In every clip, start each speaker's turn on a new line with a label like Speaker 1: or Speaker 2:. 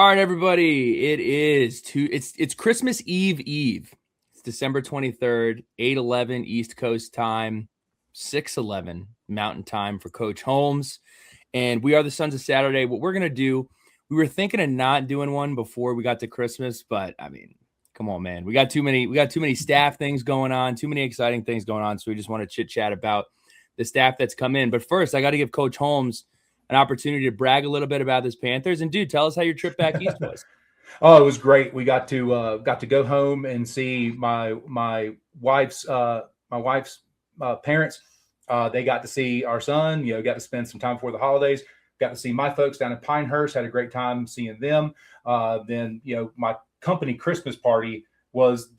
Speaker 1: All right, everybody. It's Christmas Eve. It's December 23rd, 8:11 East Coast time, 6:11 Mountain time for Coach Holmes. And we are the Sons of Saturday. What we're gonna do, we were thinking of not doing one before we got to Christmas, but I mean, come on, man. We got too many staff things going on, too many exciting things going on. So we just want to chit chat about the staff that's come in. But first, I got to give Coach Holmes an opportunity to brag a little bit about this Panthers. And dude, tell us how your trip back east was.
Speaker 2: Oh, it was great. We got to go home and see my wife's parents. They got to see our son. Got to spend some time before the holidays. Got to see my folks down in Pinehurst. Had a great time seeing them. Then my company Christmas party was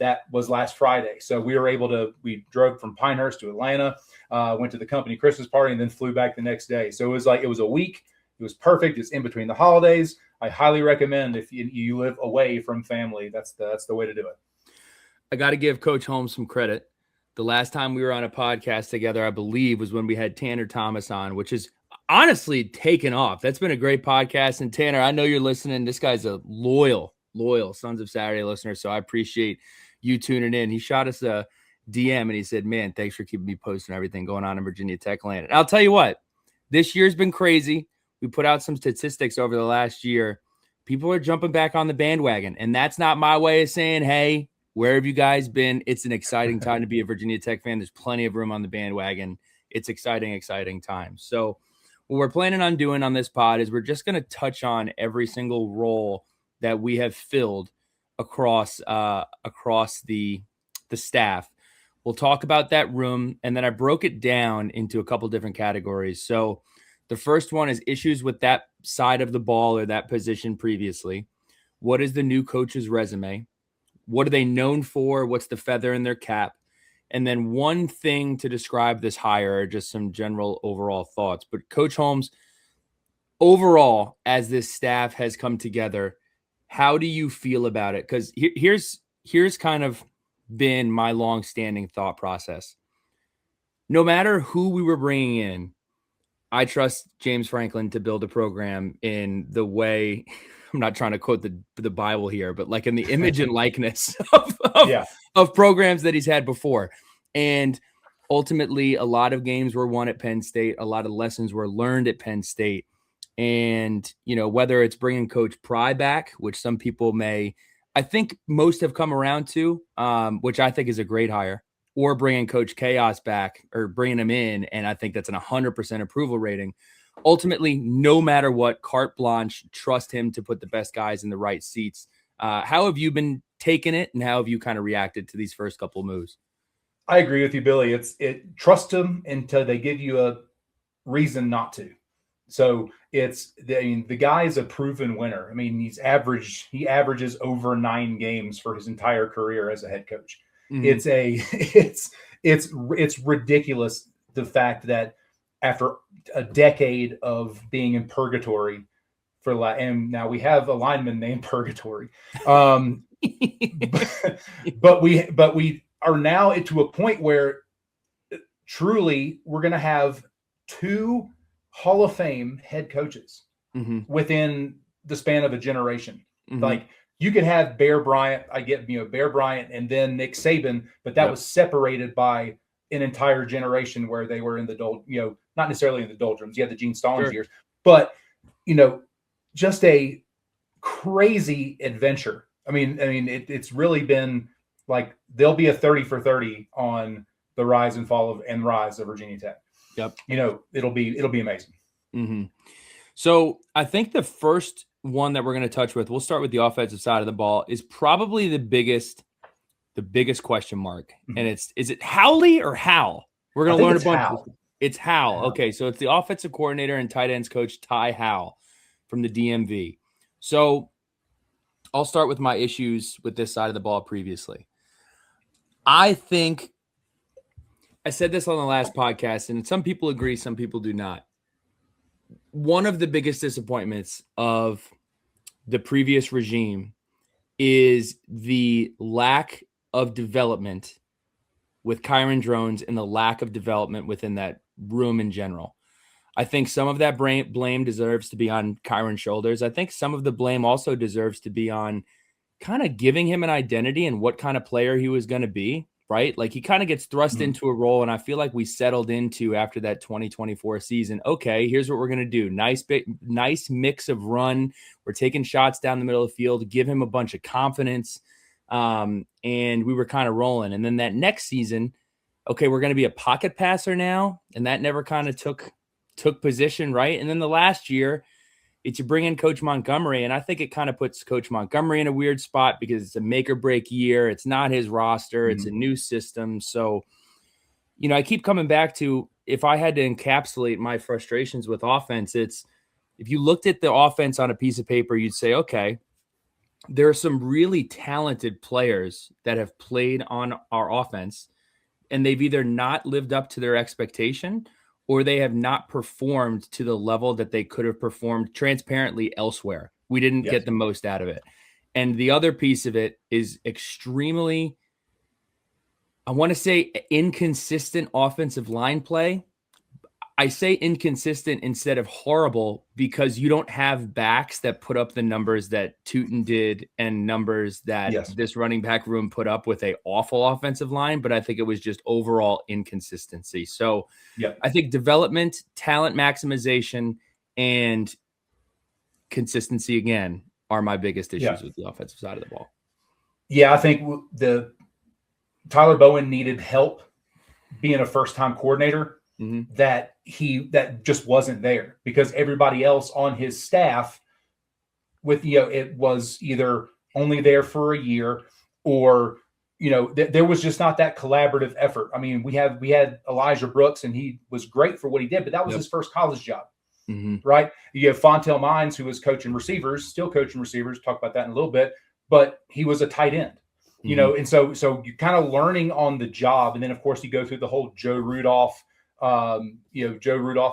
Speaker 2: last Friday. So we drove from Pinehurst to Atlanta, went to the company Christmas party, and then flew back the next day. So it was a week. It was perfect. It's in between the holidays. I highly recommend if you live away from family, that's the way to do it.
Speaker 1: I got to give Coach Holmes some credit. The last time we were on a podcast together, I believe, was when we had Tanner Thomas on, which is honestly taken off. That's been a great podcast. And Tanner, I know you're listening. This guy's a loyal Sons of Saturday listener, so I appreciate you tuning in. He shot us a DM and he said, man, thanks for keeping me posted on everything going on in Virginia Tech land. And I'll tell you what, this year's been crazy. We put out some statistics over the last year. People are jumping back on the bandwagon, and that's not my way of saying, hey, where have you guys been? It's an exciting time to be a Virginia Tech fan. There's plenty of room on the bandwagon. It's exciting times. So what we're planning on doing on this pod is we're just going to touch on every single role that we have filled across the staff. We'll talk about that room, and then I broke it down into a couple different categories. So the first one is issues with that side of the ball or that position previously. What is the new coach's resume? What are they known for? What's the feather in their cap? And then one thing to describe this hire, just some general overall thoughts. But Coach Holmes, overall, as this staff has come together, how do you feel about it? Because here's kind of been my long-standing thought process. No matter who we were bringing in, I trust James Franklin to build a program in the way, I'm not trying to quote the Bible here, but like in the image and likeness of programs that he's had before. And ultimately, a lot of games were won at Penn State. A lot of lessons were learned at Penn State. And, whether it's bringing Coach Pry back, which some people I think most have come around to, which I think is a great hire, or bringing Coach Chaos back or bringing him in, and I think that's an 100% approval rating. Ultimately, no matter what, carte blanche, trust him to put the best guys in the right seats. How have you been taking it, and how have you kind of reacted to these first couple of moves?
Speaker 2: I agree with you, Billy. Trust them until they give you a reason not to. So the guy is a proven winner. I mean, he averages over 9 games for his entire career as a head coach. Mm-hmm. It's ridiculous, the fact that after a decade of being in purgatory and now we have a lineman named Purgatory, but we are now to a point where truly we're going to have 2 Hall of Fame head coaches within the span of a generation. Mm-hmm. Like, you could have Bear Bryant, Bear Bryant and then Nick Saban, but that was separated by an entire generation where they were in the not necessarily in the doldrums. You had the Gene Stallings years, but just a crazy adventure. I mean, it's really been like there'll be a 30 for 30 on the rise and rise of Virginia Tech.
Speaker 1: Yep.
Speaker 2: It'll be amazing.
Speaker 1: Mm-hmm. So I think the first one that we're going to touch with, we'll start with the offensive side of the ball, is probably the biggest question mark. Mm-hmm. And is it Howley or Hal? We're going to learn a bunch.
Speaker 2: Hal.
Speaker 1: It's Hal. Okay. So it's the offensive coordinator and tight ends coach, Ty Howell from the DMV. So I'll start with my issues with this side of the ball previously. I think I said this on the last podcast, and some people agree, some people do not. One of the biggest disappointments of the previous regime is the lack of development with Kyron Drones and the lack of development within that room in general. I think some of that blame deserves to be on Kyron's shoulders. I think some of the blame also deserves to be on kind of giving him an identity and what kind of player he was going to be, right? Like he kind of gets thrust into a role, and I feel like we settled into after that 2024 season. Okay, here's what we're going to do. Nice mix of run. We're taking shots down the middle of the field, give him a bunch of confidence. And we were kind of rolling. And then that next season, okay, we're going to be a pocket passer now. And that never kind of took position, right? And then the last year, it's you bring in Coach Montgomery, and I think it kind of puts Coach Montgomery in a weird spot because it's a make or break year. It's not his roster. It's a new system. So, I keep coming back to, if I had to encapsulate my frustrations with offense, it's if you looked at the offense on a piece of paper, you'd say, okay, there are some really talented players that have played on our offense, and they've either not lived up to their expectation or they have not performed to the level that they could have performed transparently elsewhere. We didn't get the most out of it. And the other piece of it is extremely, I want to say, inconsistent offensive line play. I say inconsistent instead of horrible because you don't have backs that put up the numbers that Tootin did and numbers that this running back room put up with a awful offensive line. But I think it was just overall inconsistency. So I think development, talent maximization, and consistency again are my biggest issues with the offensive side of the ball.
Speaker 2: Yeah, I think the Tyler Bowen needed help being a first-time coordinator. That just wasn't there because everybody else on his staff it was either only there for a year or there was just not that collaborative effort. I mean, we had Elijah Brooks and he was great for what he did, but that was his first college job, right? You have Fontel Mines, who was coaching receivers, still coaching receivers. Talk about that in a little bit, but he was a tight end. And so you're kind of learning on the job, and then of course you go through the whole Joe Rudolph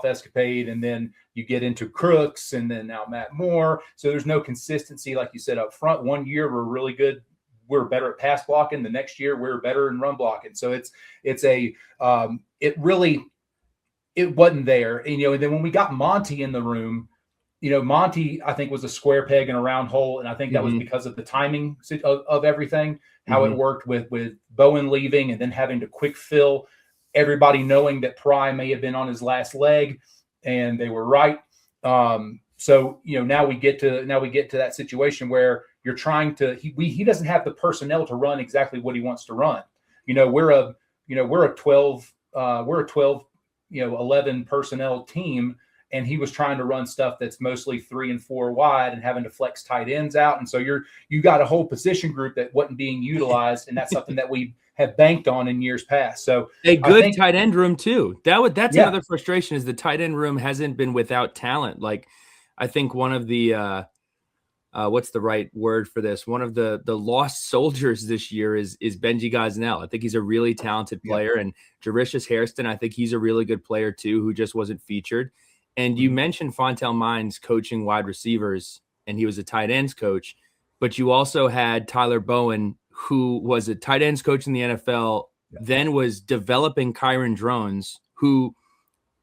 Speaker 2: escapade, and then you get into Crooks, and then now Matt Moore. So there's no consistency, like you said up front. One year we're really good, we're better at pass blocking. The next year we're better in run blocking. So it wasn't there. And and then when we got Monty in the room, Monty I think was a square peg in a round hole, and I think that was because of the timing of everything, how it worked with Bowen leaving and then having to quick fill. Everybody knowing that Pry may have been on his last leg, and they were right. So now we get to that situation where you're trying to. He doesn't have the personnel to run exactly what he wants to run. We're a 12 11 personnel team, and he was trying to run stuff that's mostly 3 and 4 wide and having to flex tight ends out. And so you got a whole position group that wasn't being utilized, and that's something that we have banked on in years past. So
Speaker 1: a good tight end room too. That's another frustration, is the tight end room hasn't been without talent. Like I think one of the what's the right word for this? One of the lost soldiers this year is Benji Gosnell. I think he's a really talented player, and Jericius Hairston, I think he's a really good player too, who just wasn't featured. And you mentioned Fontel Mines coaching wide receivers, and he was a tight ends coach, but you also had Tyler Bowen, who was a tight ends coach in the NFL, then was developing Kyron Drones, who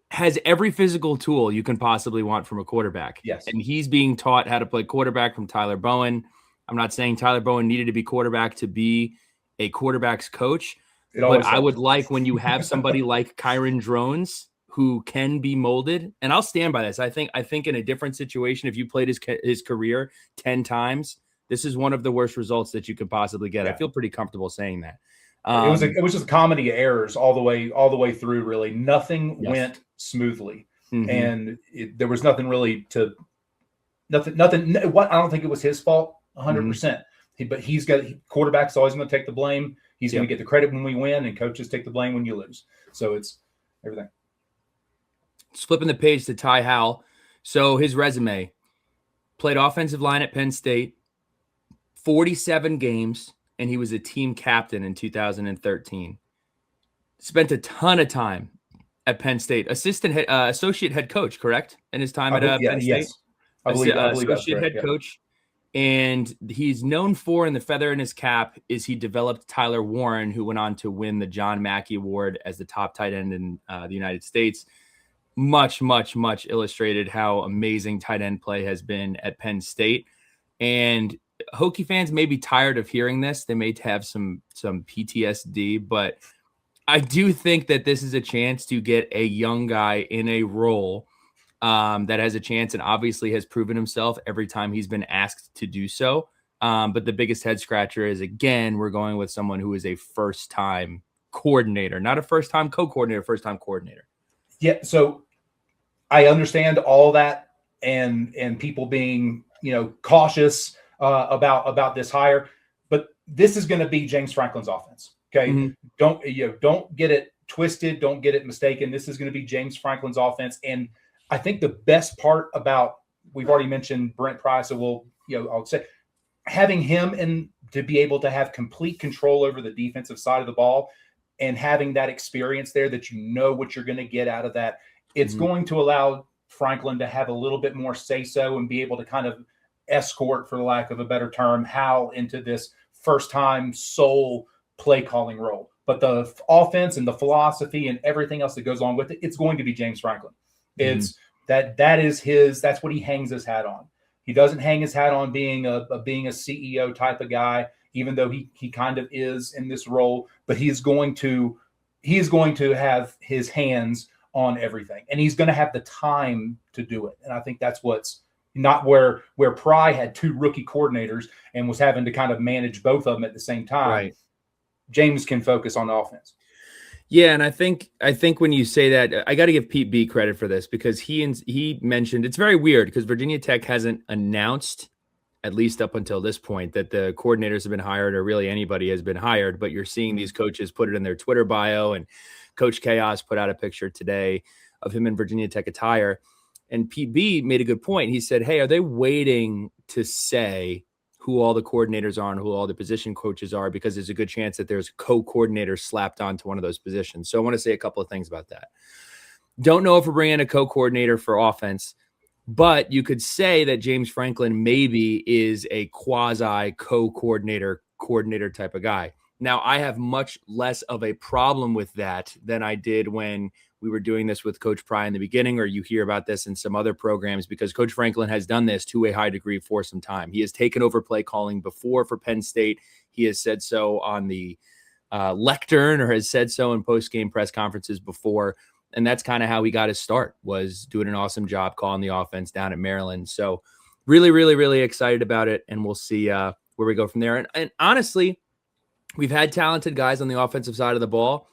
Speaker 1: has every physical tool you can possibly want from a quarterback.
Speaker 2: Yes.
Speaker 1: And he's being taught how to play quarterback from Tyler Bowen. I'm not saying Tyler Bowen needed to be quarterback to be a quarterback's coach, but I would like when you have somebody like Kyron Drones who can be molded, and I'll stand by this. I think in a different situation, if you played his career 10 times, this is one of the worst results that you could possibly get. I feel pretty comfortable saying that.
Speaker 2: It was just a comedy of errors all the way through. Really, nothing went smoothly, and there was nothing really to nothing. What I don't think it was his fault 100%. But he's got quarterback's always going to take the blame. He's going to get the credit when we win, and coaches take the blame when you lose. So it's everything.
Speaker 1: Just flipping the page to Ty Howell. So his resume: played offensive line at Penn State, 47 games, and he was a team captain in 2013. Spent a ton of time at Penn State. Associate head coach, correct? In his time at Penn State?
Speaker 2: Yes. I believe
Speaker 1: associate head coach. And he's known for, in the feather in his cap, is he developed Tyler Warren, who went on to win the John Mackey Award as the top tight end in the United States. much, much, much illustrated how amazing tight end play has been at Penn State. And Hokie fans may be tired of hearing this. They may have some PTSD, but I do think that this is a chance to get a young guy in a role that has a chance and obviously has proven himself every time he's been asked to do so. But the biggest head scratcher is, again, we're going with someone who is a first-time coordinator, not a first-time co-coordinator, first-time coordinator.
Speaker 2: Yeah, so I understand all that and people being, cautious about this hire, but this is going to be James Franklin's offense. Okay, don't get it twisted, don't get it mistaken. This is going to be James Franklin's offense, and I think the best part about, we've already mentioned Brent Pry, so I'll say having him and to be able to have complete control over the defensive side of the ball and having that experience there that what you're going to get out of that, it's going to allow Franklin to have a little bit more say-so and be able to kind of escort, for the lack of a better term, Hal into this first-time sole play-calling role. But the offense and the philosophy and everything else that goes along with it, it's going to be James Franklin. It's that's what he hangs his hat on. He doesn't hang his hat on being a CEO type of guy, even though he kind of is in this role, but he is going to have his hands on everything, and he's going to have the time to do it. And I think that's what's not where Pry had two rookie coordinators and was having to kind of manage both of them at the same time.
Speaker 1: Right.
Speaker 2: James can focus on offense.
Speaker 1: Yeah, and I think when you say that, I got to give Pete B credit for this, because he mentioned, it's very weird because Virginia Tech hasn't announced, at least up until this point, that the coordinators have been hired or really anybody has been hired, but you're seeing these coaches put it in their Twitter bio, and Coach Chaos put out a picture today of him in Virginia Tech attire. And Pete B made a good point. He said, hey, are they waiting to say who all the coordinators are and who all the position coaches are, because there's a good chance that there's co-coordinators slapped onto one of those positions. So I want to say a couple of things about that. Don't know if we're bringing a co-coordinator for offense, but you could say that James Franklin maybe is a quasi co-coordinator type of guy. Now, I have much less of a problem with that than I did when we were doing this with Coach Pry in the beginning, or you hear about this in some other programs, because Coach Franklin has done this to a high degree for some time. He has taken over play calling before for Penn State. He has said so on the lectern, or has said so in post-game press conferences before. And that's kind of how he got his start, was doing an awesome job calling the offense down at Maryland. So really, really, really excited about it. And we'll see where we go from there. And honestly, we've had talented guys on the offensive side of the ball.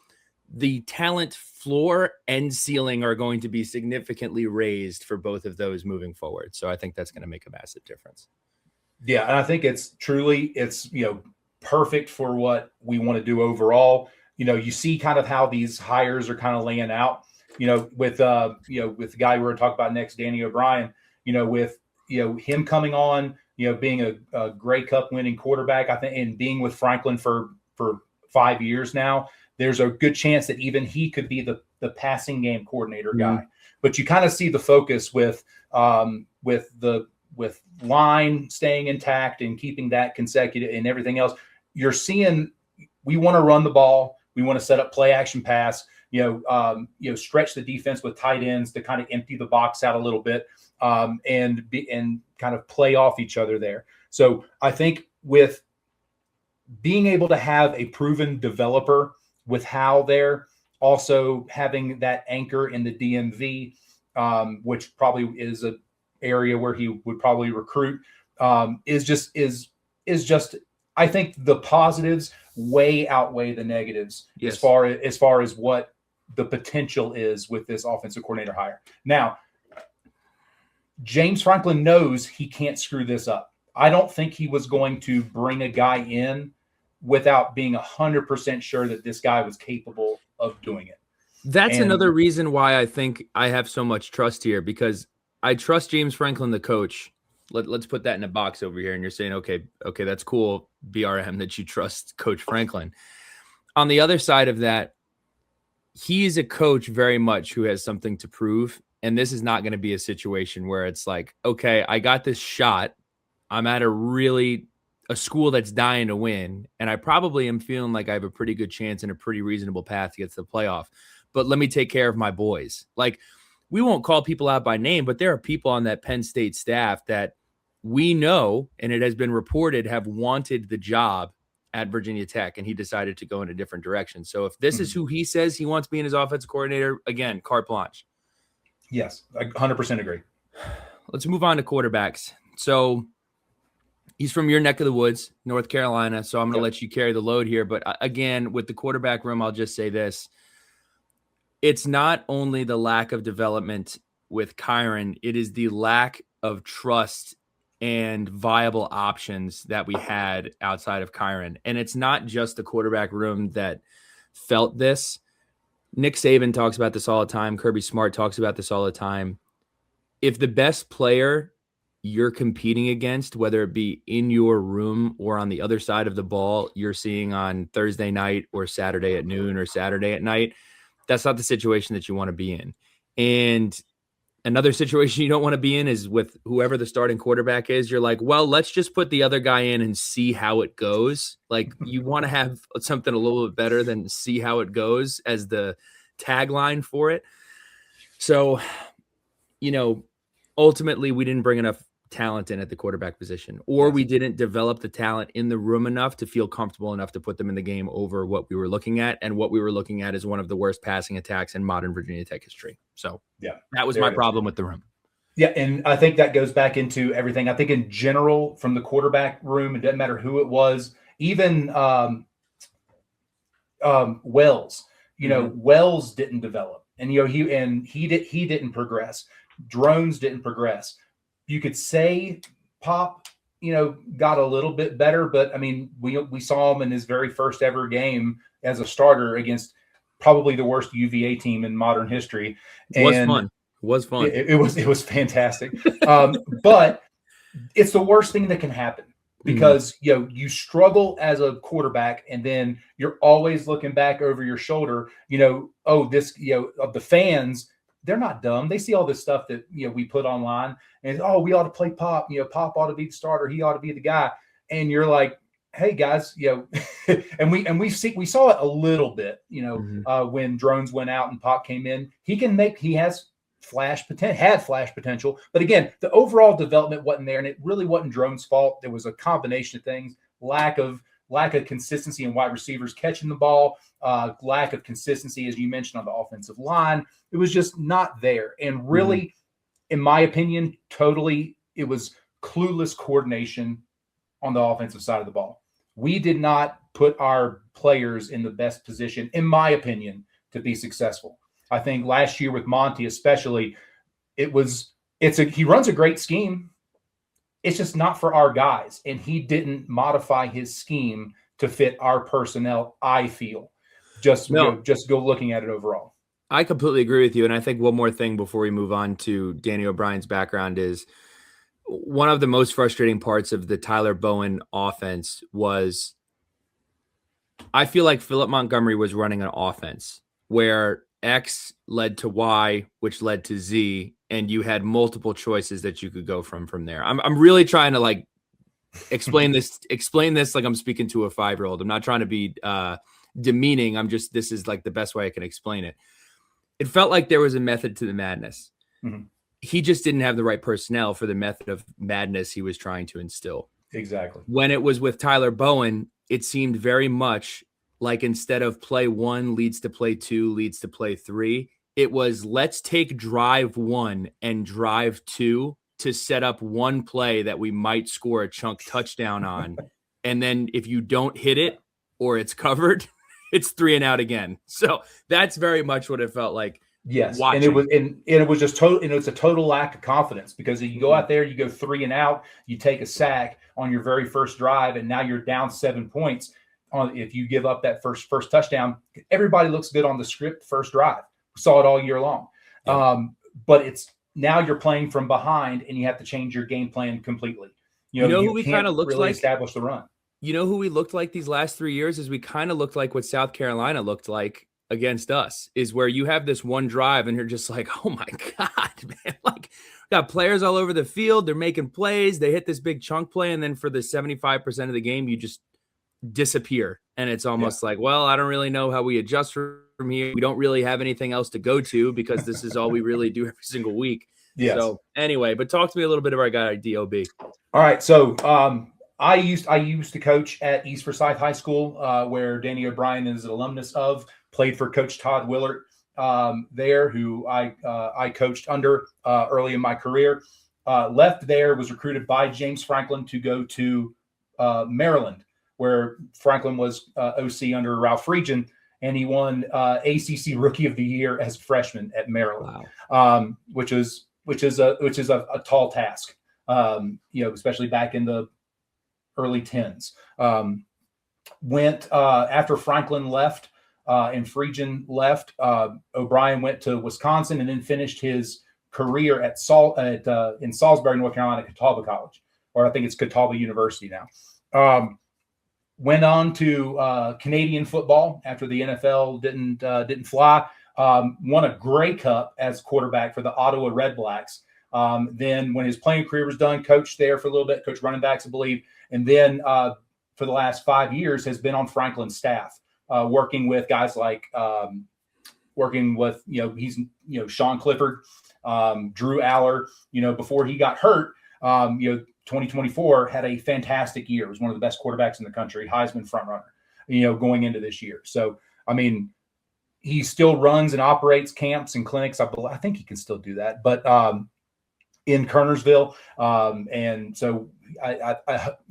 Speaker 1: The talent floor and ceiling are going to be significantly raised for both of those moving forward. So I think that's going to make a massive difference. Yeah.
Speaker 2: And I think it's perfect for what we want to do overall. You see kind of how these hires are kind of laying out, with the guy we're going to talk about next, Danny O'Brien, with him coming on, being a Grey Cup winning quarterback, I think, and being with Franklin for 5 years now, there's a good chance that even he could be the passing game coordinator guy. But you kind of see the focus with line staying intact and keeping that consecutive and everything else. You're seeing, we want to run the ball. We want to set up play action pass, stretch the defense with tight ends to kind of empty the box out a little bit, and kind of play off each other there. So I think with being able to have a proven developer with Hal there, also having that anchor in the DMV, which probably is an area where he would probably recruit, is just I think the positives way outweigh the negatives. Yes. as far as what the potential is with this offensive coordinator hire. Now, James Franklin knows he can't screw this up. I don't think he was going to bring a guy in without being 100% sure that this guy was capable of doing it.
Speaker 1: That's another reason why I think I have so much trust here, because I trust James Franklin, the coach. Let's put that in a box over here. And you're saying, okay, that's cool, BRM, that you trust Coach Franklin. On the other side of that, he is a coach very much who has something to prove. And this is not going to be a situation where it's like, okay, I got this shot. I'm at a school that's dying to win. And I probably am feeling like I have a pretty good chance and a pretty reasonable path to get to the playoff. But let me take care of my boys. Like, we won't call people out by name, but there are people on that Penn State staff that we know, and it has been reported, have wanted the job at Virginia Tech, and he decided to go in a different direction. So if this is who he says he wants being his offensive coordinator, again, carte blanche.
Speaker 2: Yes, I 100% agree.
Speaker 1: Let's move on to quarterbacks. So he's from your neck of the woods, North Carolina. So I'm going to let you carry the load here. But again, with the quarterback room, I'll just say this. It's not only the lack of development with Kyron, it is the lack of trust and viable options that we had outside of Kyron. And it's not just the quarterback room that felt this. Nick Saban talks about this all the time. Kirby Smart talks about this all the time. If the best player you're competing against, whether it be in your room or on the other side of the ball, you're seeing on Thursday night or Saturday at noon or Saturday at night, that's not the situation that you want to be in. And another situation you don't want to be in is with whoever the starting quarterback is. You're like, well, let's just put the other guy in and see how it goes. Like, you want to have something a little bit better than see how it goes as the tagline for it. So, ultimately we didn't bring enough talent in at the quarterback position, or we didn't develop the talent in the room enough to feel comfortable enough to put them in the game over what we were looking at. And what we were looking at is one of the worst passing attacks in modern Virginia Tech history. So that was my problem with the room.
Speaker 2: Yeah. And I think that goes back into everything. I think in general, from the quarterback room, it doesn't matter who it was, even Wells, Wells didn't develop, and, he didn't progress. Drones didn't progress. You could say Pop, got a little bit better, but I mean, we saw him in his very first ever game as a starter against probably the worst UVA team in modern history.
Speaker 1: It was fun.
Speaker 2: It was fantastic. But it's the worst thing that can happen, because you struggle as a quarterback, and then you're always looking back over your shoulder. Of the fans, they're not dumb. They see all this stuff that we put online, and we ought to play Pop. Pop ought to be the starter. He ought to be the guy. And you're like, hey guys, and we saw it a little bit, when Drones went out and Pop came in. He has had flash potential, but again, the overall development wasn't there, and it really wasn't Drones' fault. There was a combination of things: lack of consistency in wide receivers catching the ball, lack of consistency, as you mentioned, on the offensive line. It was just not there. And really, in my opinion, it was clueless coordination on the offensive side of the ball. We did not put our players in the best position, in my opinion, to be successful. I think last year with Monty, especially, he runs a great scheme. It's just not for our guys. And he didn't modify his scheme to fit our personnel, I feel. Just go looking at it overall.
Speaker 1: I completely agree with you. And I think one more thing before we move on to Danny O'Brien's background is one of the most frustrating parts of the Tyler Bowen offense was I feel like Philip Montgomery was running an offense where X led to Y, which led to Z, and you had multiple choices that you could go from there. I'm really trying to explain this like I'm speaking to a 5-year-old. I'm not trying to be demeaning. This is like the best way I can explain it. It felt like there was a method to the madness. Mm-hmm. He just didn't have the right personnel for the method of madness he was trying to instill.
Speaker 2: Exactly.
Speaker 1: When it was with Tyler Bowen, it seemed very much like instead of play 1 leads to play 2 leads to play 3, it was let's take drive 1 and drive 2 to set up one play that we might score a chunk touchdown on. And then if you don't hit it or it's covered, it's 3 and out again. So that's very much what it felt like.
Speaker 2: Yes.
Speaker 1: Watching.
Speaker 2: And it was just total, it's a total lack of confidence, because you go out there, you go 3 and out, you take a sack on your very first drive, and now you're down 7 points. If you give up that first touchdown, everybody looks good on the script first drive. We saw it all year long. Yeah. But it's now you're playing from behind, and you have to change your game plan completely.
Speaker 1: You know who we kind of looked like?
Speaker 2: Establish the run.
Speaker 1: You know who we looked like these last 3 years is we kind of looked like what South Carolina looked like against us, is where you have this one drive and you're just like, oh my God, man, got players all over the field. They're making plays. They hit this big chunk play. And then for the 75% of the game, you just disappear. And it's almost like, well, I don't really know how we adjust from from here. We don't really have anything else to go to because this is all we really do every single week.
Speaker 2: Yes.
Speaker 1: So anyway, but talk to me a little bit about our guy DOB.
Speaker 2: All right. So I used to coach at East Forsyth High School, where Danny O'Brien is an alumnus of. Played for Coach Todd Willard there, who I coached under early in my career. Left there, was recruited by James Franklin to go to Maryland, where Franklin was OC under Ralph Friedgen, and he won ACC Rookie of the Year as a freshman at Maryland. Wow. Which is a tall task, especially back in the early 10s. Went after Franklin left and Friedgen left. O'Brien went to Wisconsin and then finished his career in Salisbury, North Carolina, Catawba College, or I think it's Catawba University now. Went on to Canadian football after the NFL didn't fly. Won a Grey Cup as quarterback for the Ottawa Red Blacks. Then when his playing career was done, coached there for a little bit, coached running backs, I believe. And then for the last 5 years has been on Franklin's staff, working with guys like Sean Clifford, Drew Aller, before he got hurt. 2024 had a fantastic year. It was one of the best quarterbacks in the country, Heisman frontrunner, going into this year. So, I mean, he still runs and operates camps and clinics. I think he can still do that, but in Kernersville. And so I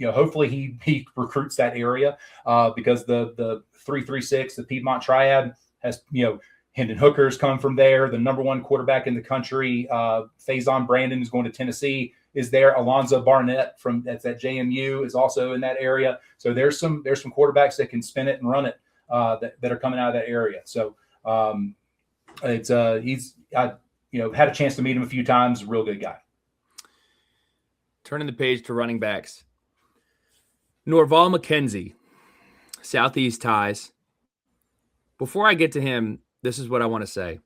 Speaker 2: hopefully he recruits that area because the 336, the Piedmont Triad has, Hendon Hooker's come from there. The number one quarterback in the country, Faison Brandon, is going to Tennessee, is there. Alonzo Barnett that's at JMU is also in that area. So there's some quarterbacks that can spin it and run it that are coming out of that area. So he's had a chance to meet him a few times. Real good guy.
Speaker 1: Turning the page to running backs. Norval McKenzie, Southeast ties. Before I get to him, this is what I want to say.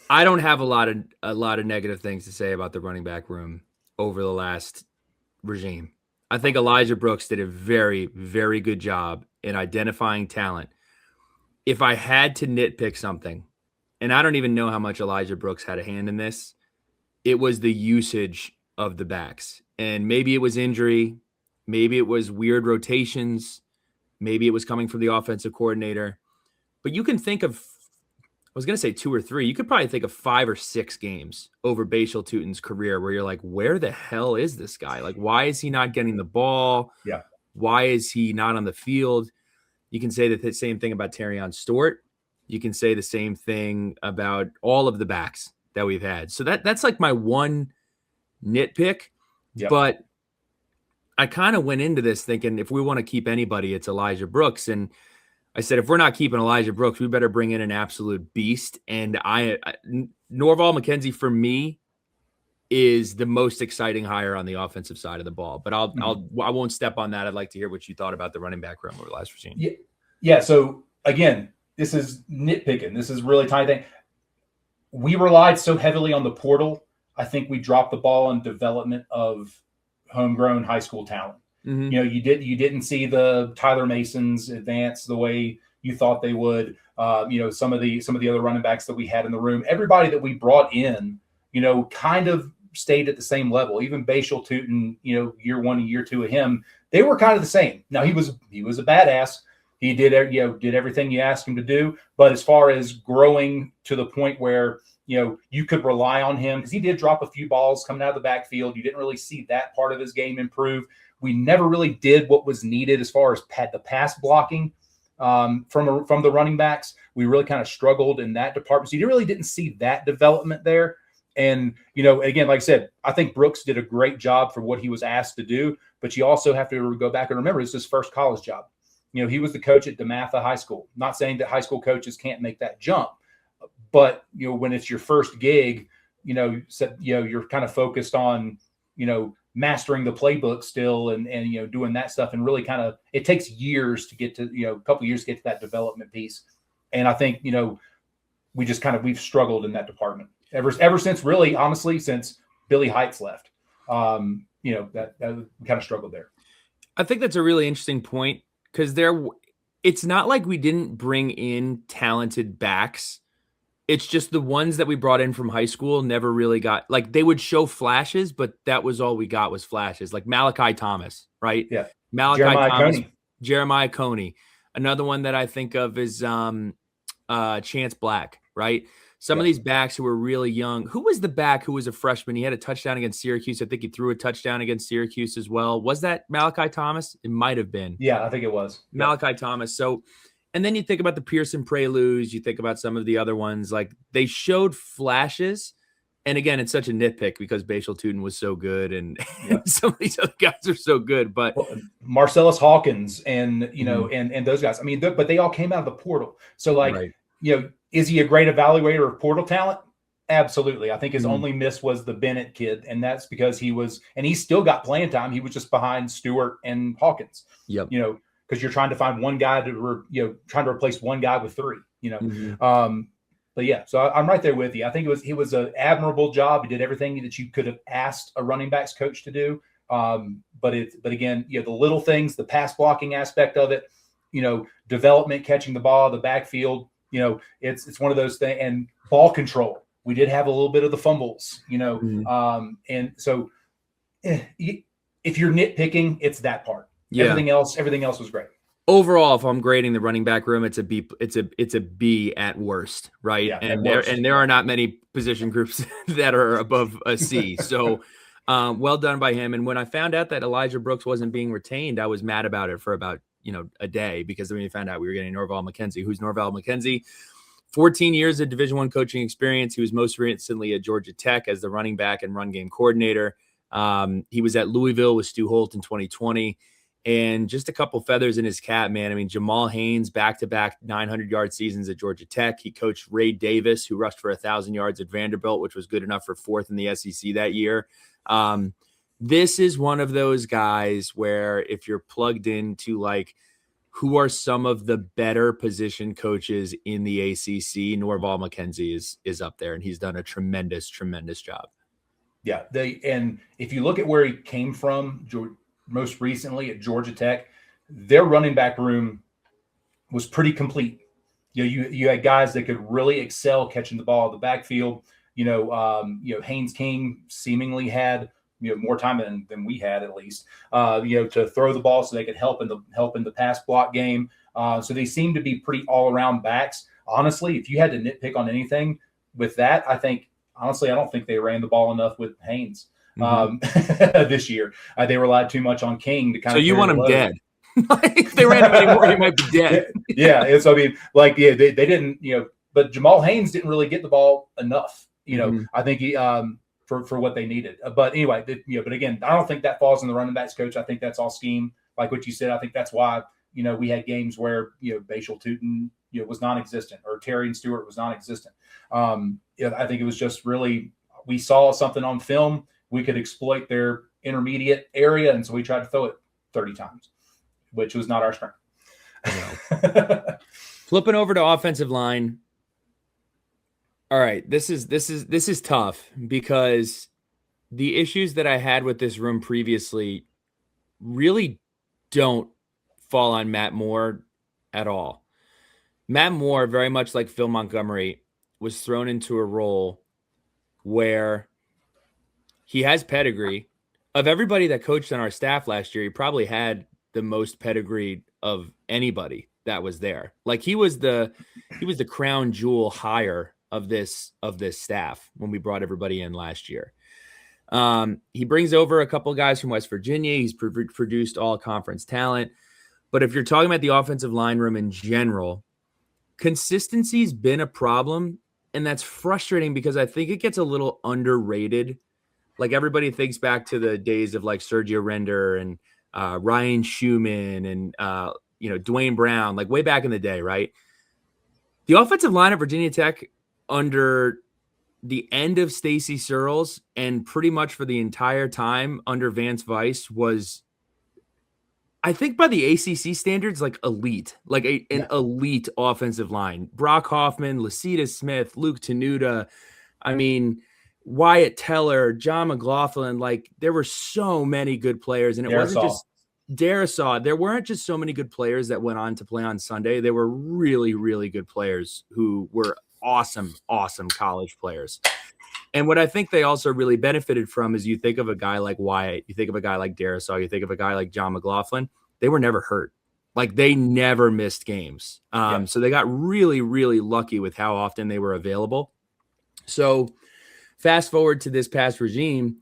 Speaker 1: I don't have a lot of negative things to say about the running back room over the last regime. I think Elijah Brooks did a very, very good job in identifying talent. If I had to nitpick something, and I don't even know how much Elijah Brooks had a hand in this, it was the usage of the backs. And maybe it was injury, maybe it was weird rotations, maybe it was coming from the offensive coordinator. But you can think of, I was going to say 2 or 3. You could probably think of 5 or 6 games over Bashal Tutin's career where you're like, where the hell is this guy? Like, why is he not getting the ball?
Speaker 2: Yeah.
Speaker 1: Why is he not on the field? You can say the same thing about Terrion Stewart. You can say the same thing about all of the backs that we've had. So that's like my one nitpick.
Speaker 2: Yep.
Speaker 1: But I kind of went into this thinking if we want to keep anybody, it's Elijah Brooks. And I said, if we're not keeping Elijah Brooks, we better bring in an absolute beast. And Norval McKenzie, for me, is the most exciting hire on the offensive side of the ball. But I won't step on that. I'd like to hear what you thought about the running back room over the last regime.
Speaker 2: Yeah. So again, this is nitpicking. This is really tiny thing. We relied so heavily on the portal. I think we dropped the ball on development of homegrown high school talent. Mm-hmm. You didn't see the Tyler Masons advance the way you thought they would. Some of the other running backs that we had in the room, everybody that we brought in, kind of stayed at the same level. Even Bashal Tutin, year 1 and year 2 of him, they were kind of the same. Now he was a badass. He did everything you asked him to do. But as far as growing to the point where you could rely on him, because he did drop a few balls coming out of the backfield. You didn't really see that part of his game improve. We never really did what was needed as far as the pass blocking from the running backs. We really kind of struggled in that department. So you really didn't see that development there. And, again, like I said, I think Brooks did a great job for what he was asked to do. But you also have to go back and remember, it's his first college job. He was the coach at DeMatha High School. Not saying that high school coaches can't make that jump. But, when it's your first gig, you're kind of focused on, mastering the playbook still and doing that stuff. And really it takes years to get to, a couple of years to get to that development piece. And I think, we've struggled in that department ever since, really, honestly, since Billy Heights left. That we kind of struggled there.
Speaker 1: I think that's a really interesting point because it's not like we didn't bring in talented backs. It's just the ones that we brought in from high school never really got, like, they would show flashes, but that was all we got was flashes. Like Malachi Thomas, right?
Speaker 2: Yeah.
Speaker 1: Malachi Thomas, Jeremiah Coney. Another one that I think of is Chance Black, right? Some of these backs who were really young. Who was the back who was a freshman? He had a touchdown against Syracuse. I think he threw a touchdown against Syracuse as well. Was that Malachi Thomas? It might have been.
Speaker 2: Yeah, I think it was.
Speaker 1: Malachi Thomas. So, and then you think about the Pearson Preludes. You think about some of the other ones. Like, they showed flashes. And again, it's such a nitpick because Bashal Tootin was so good, and some of these other guys are so good. But
Speaker 2: Marcellus Hawkins and, you know, and those guys. I mean, but they all came out of the portal. So, like, you know, is he a great evaluator of portal talent? Absolutely. I think his only miss was the Bennett kid, and that's because he still got playing time. He was just behind Stewart and Hawkins. You know, because you're trying to find one guy trying to replace one guy with three. You know, but yeah, so I'm right there with you. I think it was an admirable job. He did everything that you could have asked a running backs coach to do. But again, you know, the little things, the pass blocking aspect of it, you know, development, catching the ball, the backfield. You know, it's one of those things, and ball control. We did have a little bit of the fumbles, you know, and so if you're nitpicking, it's that part. Everything else was great.
Speaker 1: Overall, if I'm grading the running back room, it's a B. It's a B at worst, right?
Speaker 2: Yeah,
Speaker 1: and there are not many position groups that are above a C. So, well done by him. And when I found out that Elijah Brooks wasn't being retained, I was mad about it for about a day, because then we found out we were getting Norval McKenzie. Who's Norval McKenzie? 14 years of Division I coaching experience. He was most recently at Georgia Tech as the running back and run game coordinator. He was at Louisville with Stu Holt in 2020. And just a couple feathers in his cap, man. I mean, Jamal Haynes, back-to-back 900-yard seasons at Georgia Tech. He coached Ray Davis, who rushed for 1,000 yards at Vanderbilt, which was good enough for fourth in the SEC that year. This is one of those guys where if you're plugged into, like, who are some of the better position coaches in the ACC, Norval McKenzie is up there, and he's done a tremendous, tremendous job.
Speaker 2: Yeah, and if you look at where he came from, most recently at Georgia Tech, their running back room was pretty complete. You had guys that could really excel catching the ball in the backfield. Haynes King seemingly had more time than we had, at least, to throw the ball so they could help in the pass block game. So they seem to be pretty all around backs. Honestly, if you had to nitpick on anything with that, I don't think they ran the ball enough with Haynes. This year, they relied too much on King to kind of.
Speaker 1: So you want him dead? If they ran him anymore, he might be dead.
Speaker 2: Yeah. So I mean, they didn't, but Jamal Haynes didn't really get the ball enough. I think he for what they needed. But anyway, but again, I don't think that falls in the running backs coach. I think that's all scheme, like what you said. I think that's why we had games where Bashal Tootin was non-existent, or Terry and Stewart was non-existent. I think it was just really, we saw something on film. We could exploit their intermediate area, and so we tried to throw it 30 times, which was not our strength.
Speaker 1: Flipping over to offensive line. All right, this is tough, because the issues that I had with this room previously really don't fall on Matt Moore at all. Matt Moore, very much like Phil Montgomery, was thrown into a role where he has pedigree. Of everybody that coached on our staff last year, he probably had the most pedigree of anybody that was there. Like, he was the crown jewel hire of this staff when we brought everybody in last year. He brings over a couple guys from West Virginia. He's produced all conference talent. But if you're talking about the offensive line room in general, consistency's been a problem, and that's frustrating because I think it gets a little underrated. Like, everybody thinks back to the days of like Sergio Render and Ryan Schumann and Dwayne Brown, like way back in the day, right? The offensive line at Virginia Tech under the end of Stacy Searles and pretty much for the entire time under Vance Weiss was, I think by the ACC standards, like elite, like an elite offensive line. Brock Hoffman, Lasita Smith, Luke Tenuta, I mean, Wyatt Teller, John McLaughlin, like there were so many good players, and it wasn't just Darisaw, there weren't just so many good players that went on to play on Sunday. There were really, really good players who were awesome, awesome college players. And what I think they also really benefited from is you think of a guy like Wyatt, you think of a guy like Darisaw, you think of a guy like John McLaughlin. They were never hurt. Like they never missed games. So they got really, really lucky with how often they were available. So fast forward to this past regime,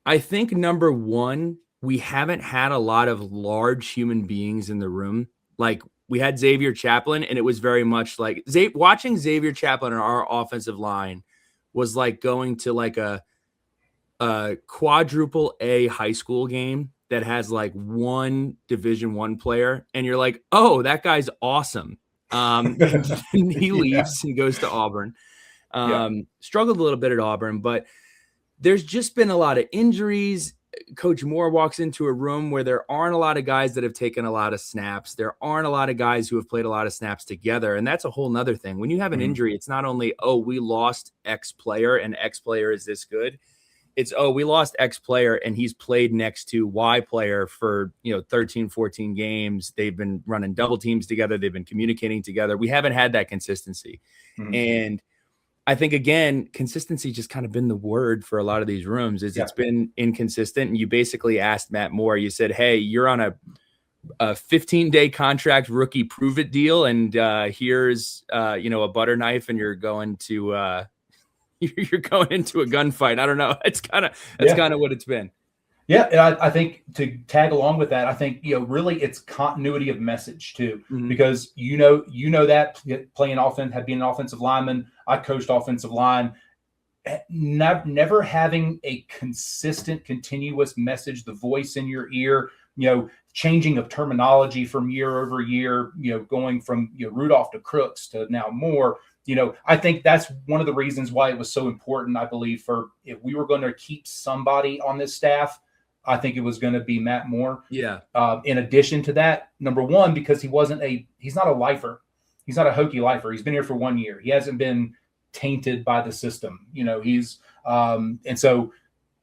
Speaker 1: I think number one, we haven't had a lot of large human beings in the room. Like we had Xavier Chaplin, and it was very much like watching Xavier Chaplin on our offensive line was like going to like a quadruple A high school game that has like one Division I player, and you're like, oh, that guy's awesome. He leaves and goes to Auburn. Struggled a little bit at Auburn, but there's just been a lot of injuries. Coach Moore walks into a room where there aren't a lot of guys that have taken a lot of snaps. There aren't a lot of guys who have played a lot of snaps together. And that's a whole nother thing. When you have an injury, it's not only, oh, we lost X player and X player is this good. It's, oh, we lost X player and he's played next to Y player for, 13, 14 games. They've been running double teams together. They've been communicating together. We haven't had that consistency. And I think, again, consistency just kind of been the word for a lot of these rooms. It's been inconsistent. And you basically asked Matt Moore, you said, hey, you're on a 15-day contract rookie prove it deal. And here's, a butter knife and you're going to you're going into a gunfight. I don't know. That's kind of what it's been.
Speaker 2: Yeah. And I think to tag along with that, I think, really it's continuity of message too, because, that playing offense, had been an offensive lineman. I coached offensive line, never having a consistent, continuous message, the voice in your ear, changing of terminology from year over year, going from Rudolph to Crooks to now Moore. I think that's one of the reasons why it was so important, I believe, for if we were going to keep somebody on this staff, I think it was going to be Matt Moore. Yeah. In addition to that, number one, because he's not a lifer. He's not a hokey lifer. He's been here for 1 year. He hasn't been tainted by the system. And so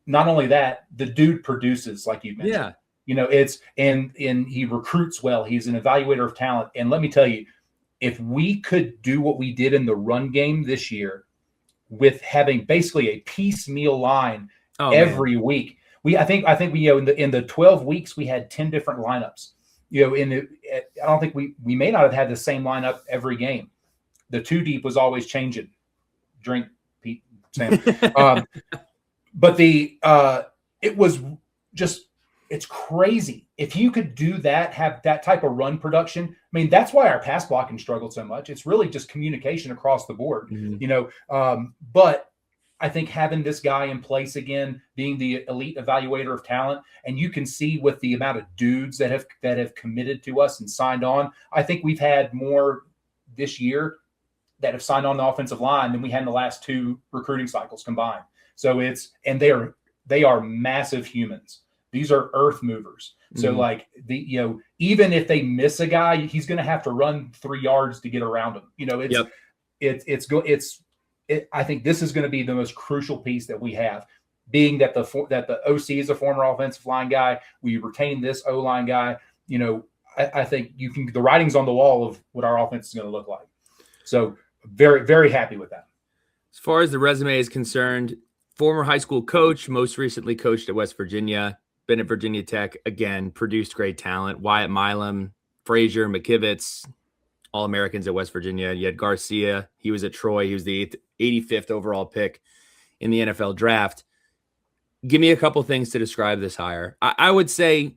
Speaker 2: not only that, the dude produces, like you mentioned. Yeah. And he recruits well. He's an evaluator of talent. And let me tell you, if we could do what we did in the run game this year with having basically a piecemeal line every week, I think we in the 12 weeks we had 10 different lineups. I don't think we may not have had the same lineup every game. The 2 deep was always changing. Drink, Pete, Sam. But it was just, it's crazy. If you could do that, have that type of run production, I mean, that's why our pass blocking struggled so much. It's really just communication across the board, but I think having this guy in place again, being the elite evaluator of talent, and you can see with the amount of dudes that have committed to us and signed on, I think we've had more this year that have signed on the offensive line than we had in the last 2 recruiting cycles combined. So they are massive humans. These are earth movers. So even if they miss a guy, he's going to have to run 3 yards to get around him. I think this is going to be the most crucial piece that we have, being that the OC is a former offensive line guy. We retain this O-line guy. I think the writing's on the wall of what our offense is going to look like. So very, very happy with that.
Speaker 1: As far as the resume is concerned, former high school coach, most recently coached at West Virginia, been at Virginia Tech, again, produced great talent. Wyatt Milam, Frazier, McKivitz, All-Americans at West Virginia. You had Garcia. He was at Troy. He was the 85th overall pick in the NFL draft. Give me a couple things to describe this hire. I would say,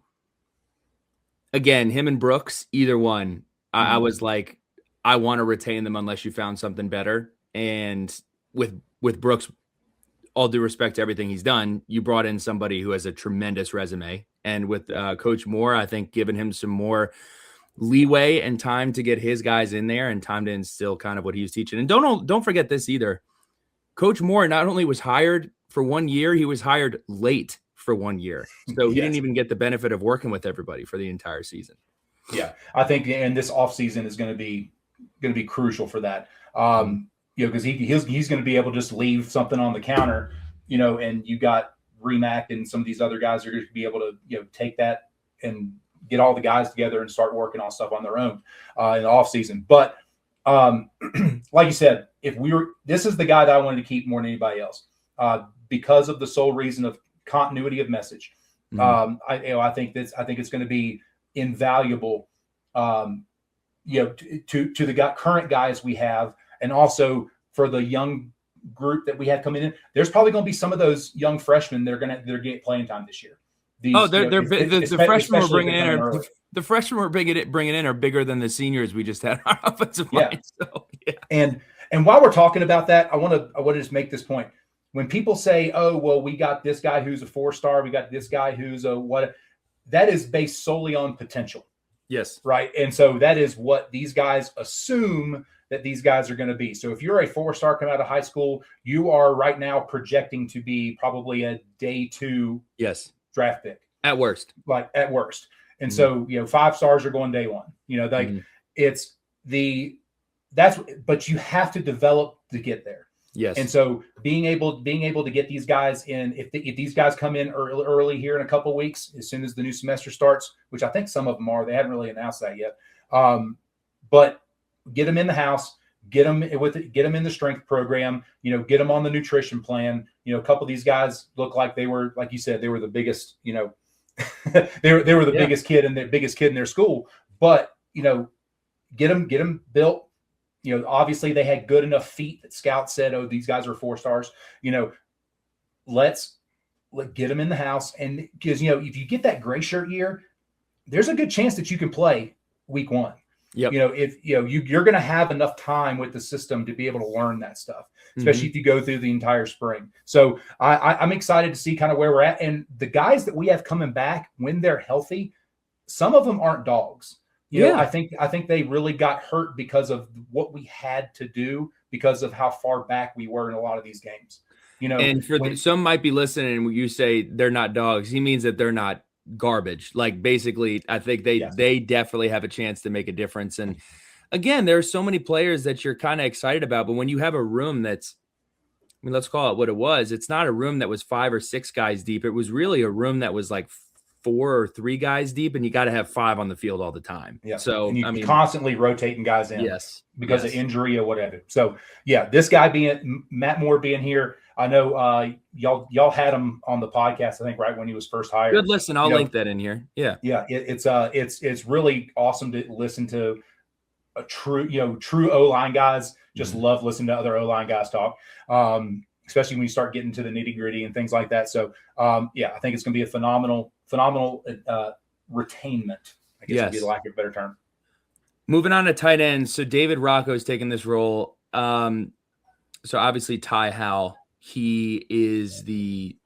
Speaker 1: again, him and Brooks, either one. I was like, I want to retain them unless you found something better. And with Brooks, all due respect to everything he's done, you brought in somebody who has a tremendous resume. And with Coach Moore, I think giving him some more leeway and time to get his guys in there and time to instill kind of what he was teaching. And don't forget this either. Coach Moore not only was hired for 1 year, he was hired late for 1 year. So he didn't even get the benefit of working with everybody for the entire season.
Speaker 2: Yeah. I think in this offseason is going to be crucial for that. Because he's going to be able to just leave something on the counter, and you got Remack and some of these other guys are going to be able to, take that get all the guys together and start working on stuff on their own in the off season. But like you said, this is the guy that I wanted to keep more than anybody else because of the sole reason of continuity of message. Mm-hmm. I think it's going to be invaluable, to the current guys we have, and also for the young group that we have coming in. There's probably going to be some of those young freshmen they're getting playing time this year.
Speaker 1: The freshmen we're bringing in the freshmen we're bringing in are bigger than the seniors we just had on our offensive line. So, yeah.
Speaker 2: And while we're talking about that, I want to just make this point. When people say, "Oh, well, we got this guy who's a 4-star, we got this guy who's a what," that is based solely on potential.
Speaker 1: Yes.
Speaker 2: Right. And so that is what these guys assume that these guys are going to be. So if you're a 4-star coming out of high school, you are right now projecting to be probably a day 2 draft pick.
Speaker 1: At worst.
Speaker 2: At worst. And so, 5 stars are going day 1. But you have to develop to get there.
Speaker 1: Yes.
Speaker 2: And so being able to get these guys in, if these guys come in early here in a couple of weeks, as soon as the new semester starts, which I think some of them are, they haven't really announced that yet. But get them in the house, get them in the strength program, get them on the nutrition plan. A couple of these guys look like they were, like you said, they were the biggest, they were the biggest kid in their school, but, get them built. Obviously they had good enough feet that scouts said, "Oh, these guys are 4 stars." Let's get them in the house. And because, if you get that gray shirt year, there's a good chance that you can play week 1.
Speaker 1: Yep.
Speaker 2: If you're going to have enough time with the system to be able to learn that stuff, especially if you go through the entire spring. So I'm excited to see kind of where we're at. And the guys that we have coming back, when they're healthy, some of them aren't dogs. I think they really got hurt because of what we had to do because of how far back we were in a lot of these games.
Speaker 1: And some might be listening and you say they're not dogs. He means that they're not garbage. Like, basically, I think they definitely have a chance to make a difference. And again, there are so many players that you're kind of excited about, but when you have a room that's, let's call it what it was. It's not a room that was 5 or 6 guys deep. It was really a room that was like 4 or 3 guys deep, and you got to have 5 on the field all the time.
Speaker 2: Yeah.
Speaker 1: So
Speaker 2: and constantly rotating guys in.
Speaker 1: Yes.
Speaker 2: Because of injury or whatever. So this guy being Matt Moore being here, I know y'all had him on the podcast, I think, right when he was first hired.
Speaker 1: Good listen. I'll link that in here. Yeah.
Speaker 2: Yeah. It's really awesome to listen to a true O-line guys. Just love listening to other O-line guys talk. Especially when you start getting to the nitty gritty and things like that. So I think it's going to be a phenomenal retainment, I guess would be the lack of a better term.
Speaker 1: Moving on to tight ends. So David Rocco is taking this role. So obviously Ty Howell, he is the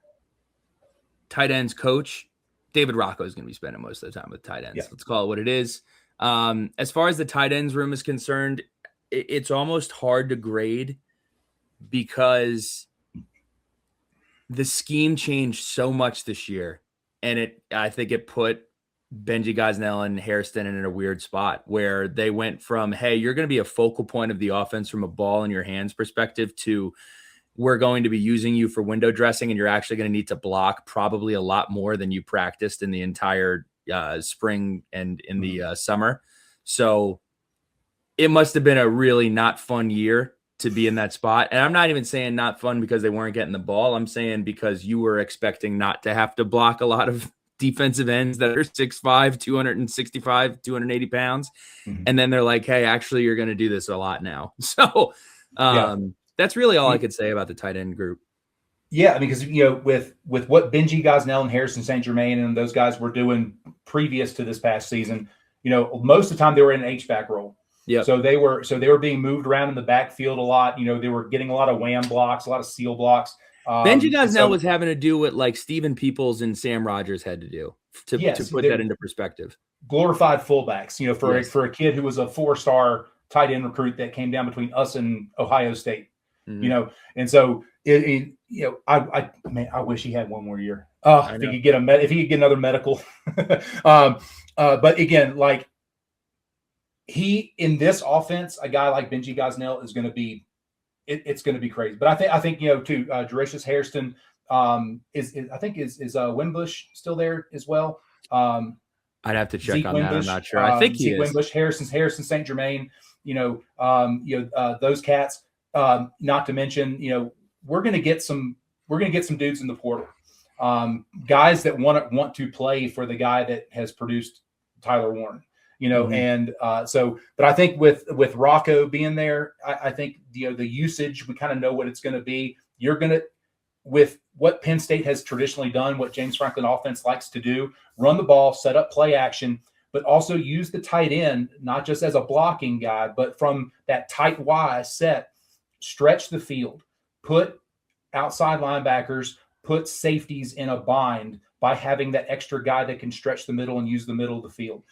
Speaker 1: tight ends coach. David Rocco is going to be spending most of the time with tight ends. Yeah. Let's call it what it is. As far as the tight ends room is concerned, it's almost hard to grade because the scheme changed so much this year. And I think it put Benji Gosnell and Hairston in a weird spot where they went from, hey, you're going to be a focal point of the offense from a ball in your hands perspective to we're going to be using you for window dressing and you're actually going to need to block probably a lot more than you practiced in the entire spring and in the summer. So it must have been a really not fun year to be in that spot. And I'm not even saying not fun because they weren't getting the ball. I'm saying because you were expecting not to have to block a lot of defensive ends that are 6'5", 265, 280 pounds. Mm-hmm. And then they're like, hey, actually, you're going to do this a lot now. So that's really all I could say about the tight end group.
Speaker 2: Yeah, I mean, because, with what Benji Gosnell and Harrison St. Germain and those guys were doing previous to this past season, most of the time they were in an H-back role.
Speaker 1: Yeah.
Speaker 2: So they were being moved around in the backfield a lot. They were getting a lot of wham blocks, a lot of seal blocks.
Speaker 1: Benji Gosnell was having to do what like Stephen Peoples and Sam Rogers had to do to put that into perspective.
Speaker 2: Glorified fullbacks, for a kid who was a 4-star tight end recruit that came down between us and Ohio State, and so I wish he had one more year. If he could get if he could get another medical, but again, like he in this offense, a guy like Benji Gosnell is going to be. It's going to be crazy, but I think too. Jeracious Hairston is Wimbush still there as well.
Speaker 1: I'd have to check
Speaker 2: Zeke
Speaker 1: on
Speaker 2: Wimbush,
Speaker 1: that. I'm not sure. I think he
Speaker 2: Zeke
Speaker 1: is.
Speaker 2: Wimbush, Harrison St. Germain, those cats. Not to mention, we're going to get some dudes in the portal, guys that want to play for the guy that has produced Tyler Warren. And but I think with Rocco being there, I think the usage, we kind of know what it's going to be. You're going to, with what Penn State has traditionally done, what James Franklin offense likes to do, run the ball, set up play action, but also use the tight end, not just as a blocking guy, but from that tight Y set, stretch the field, put outside linebackers, put safeties in a bind by having that extra guy that can stretch the middle and use the middle of the field.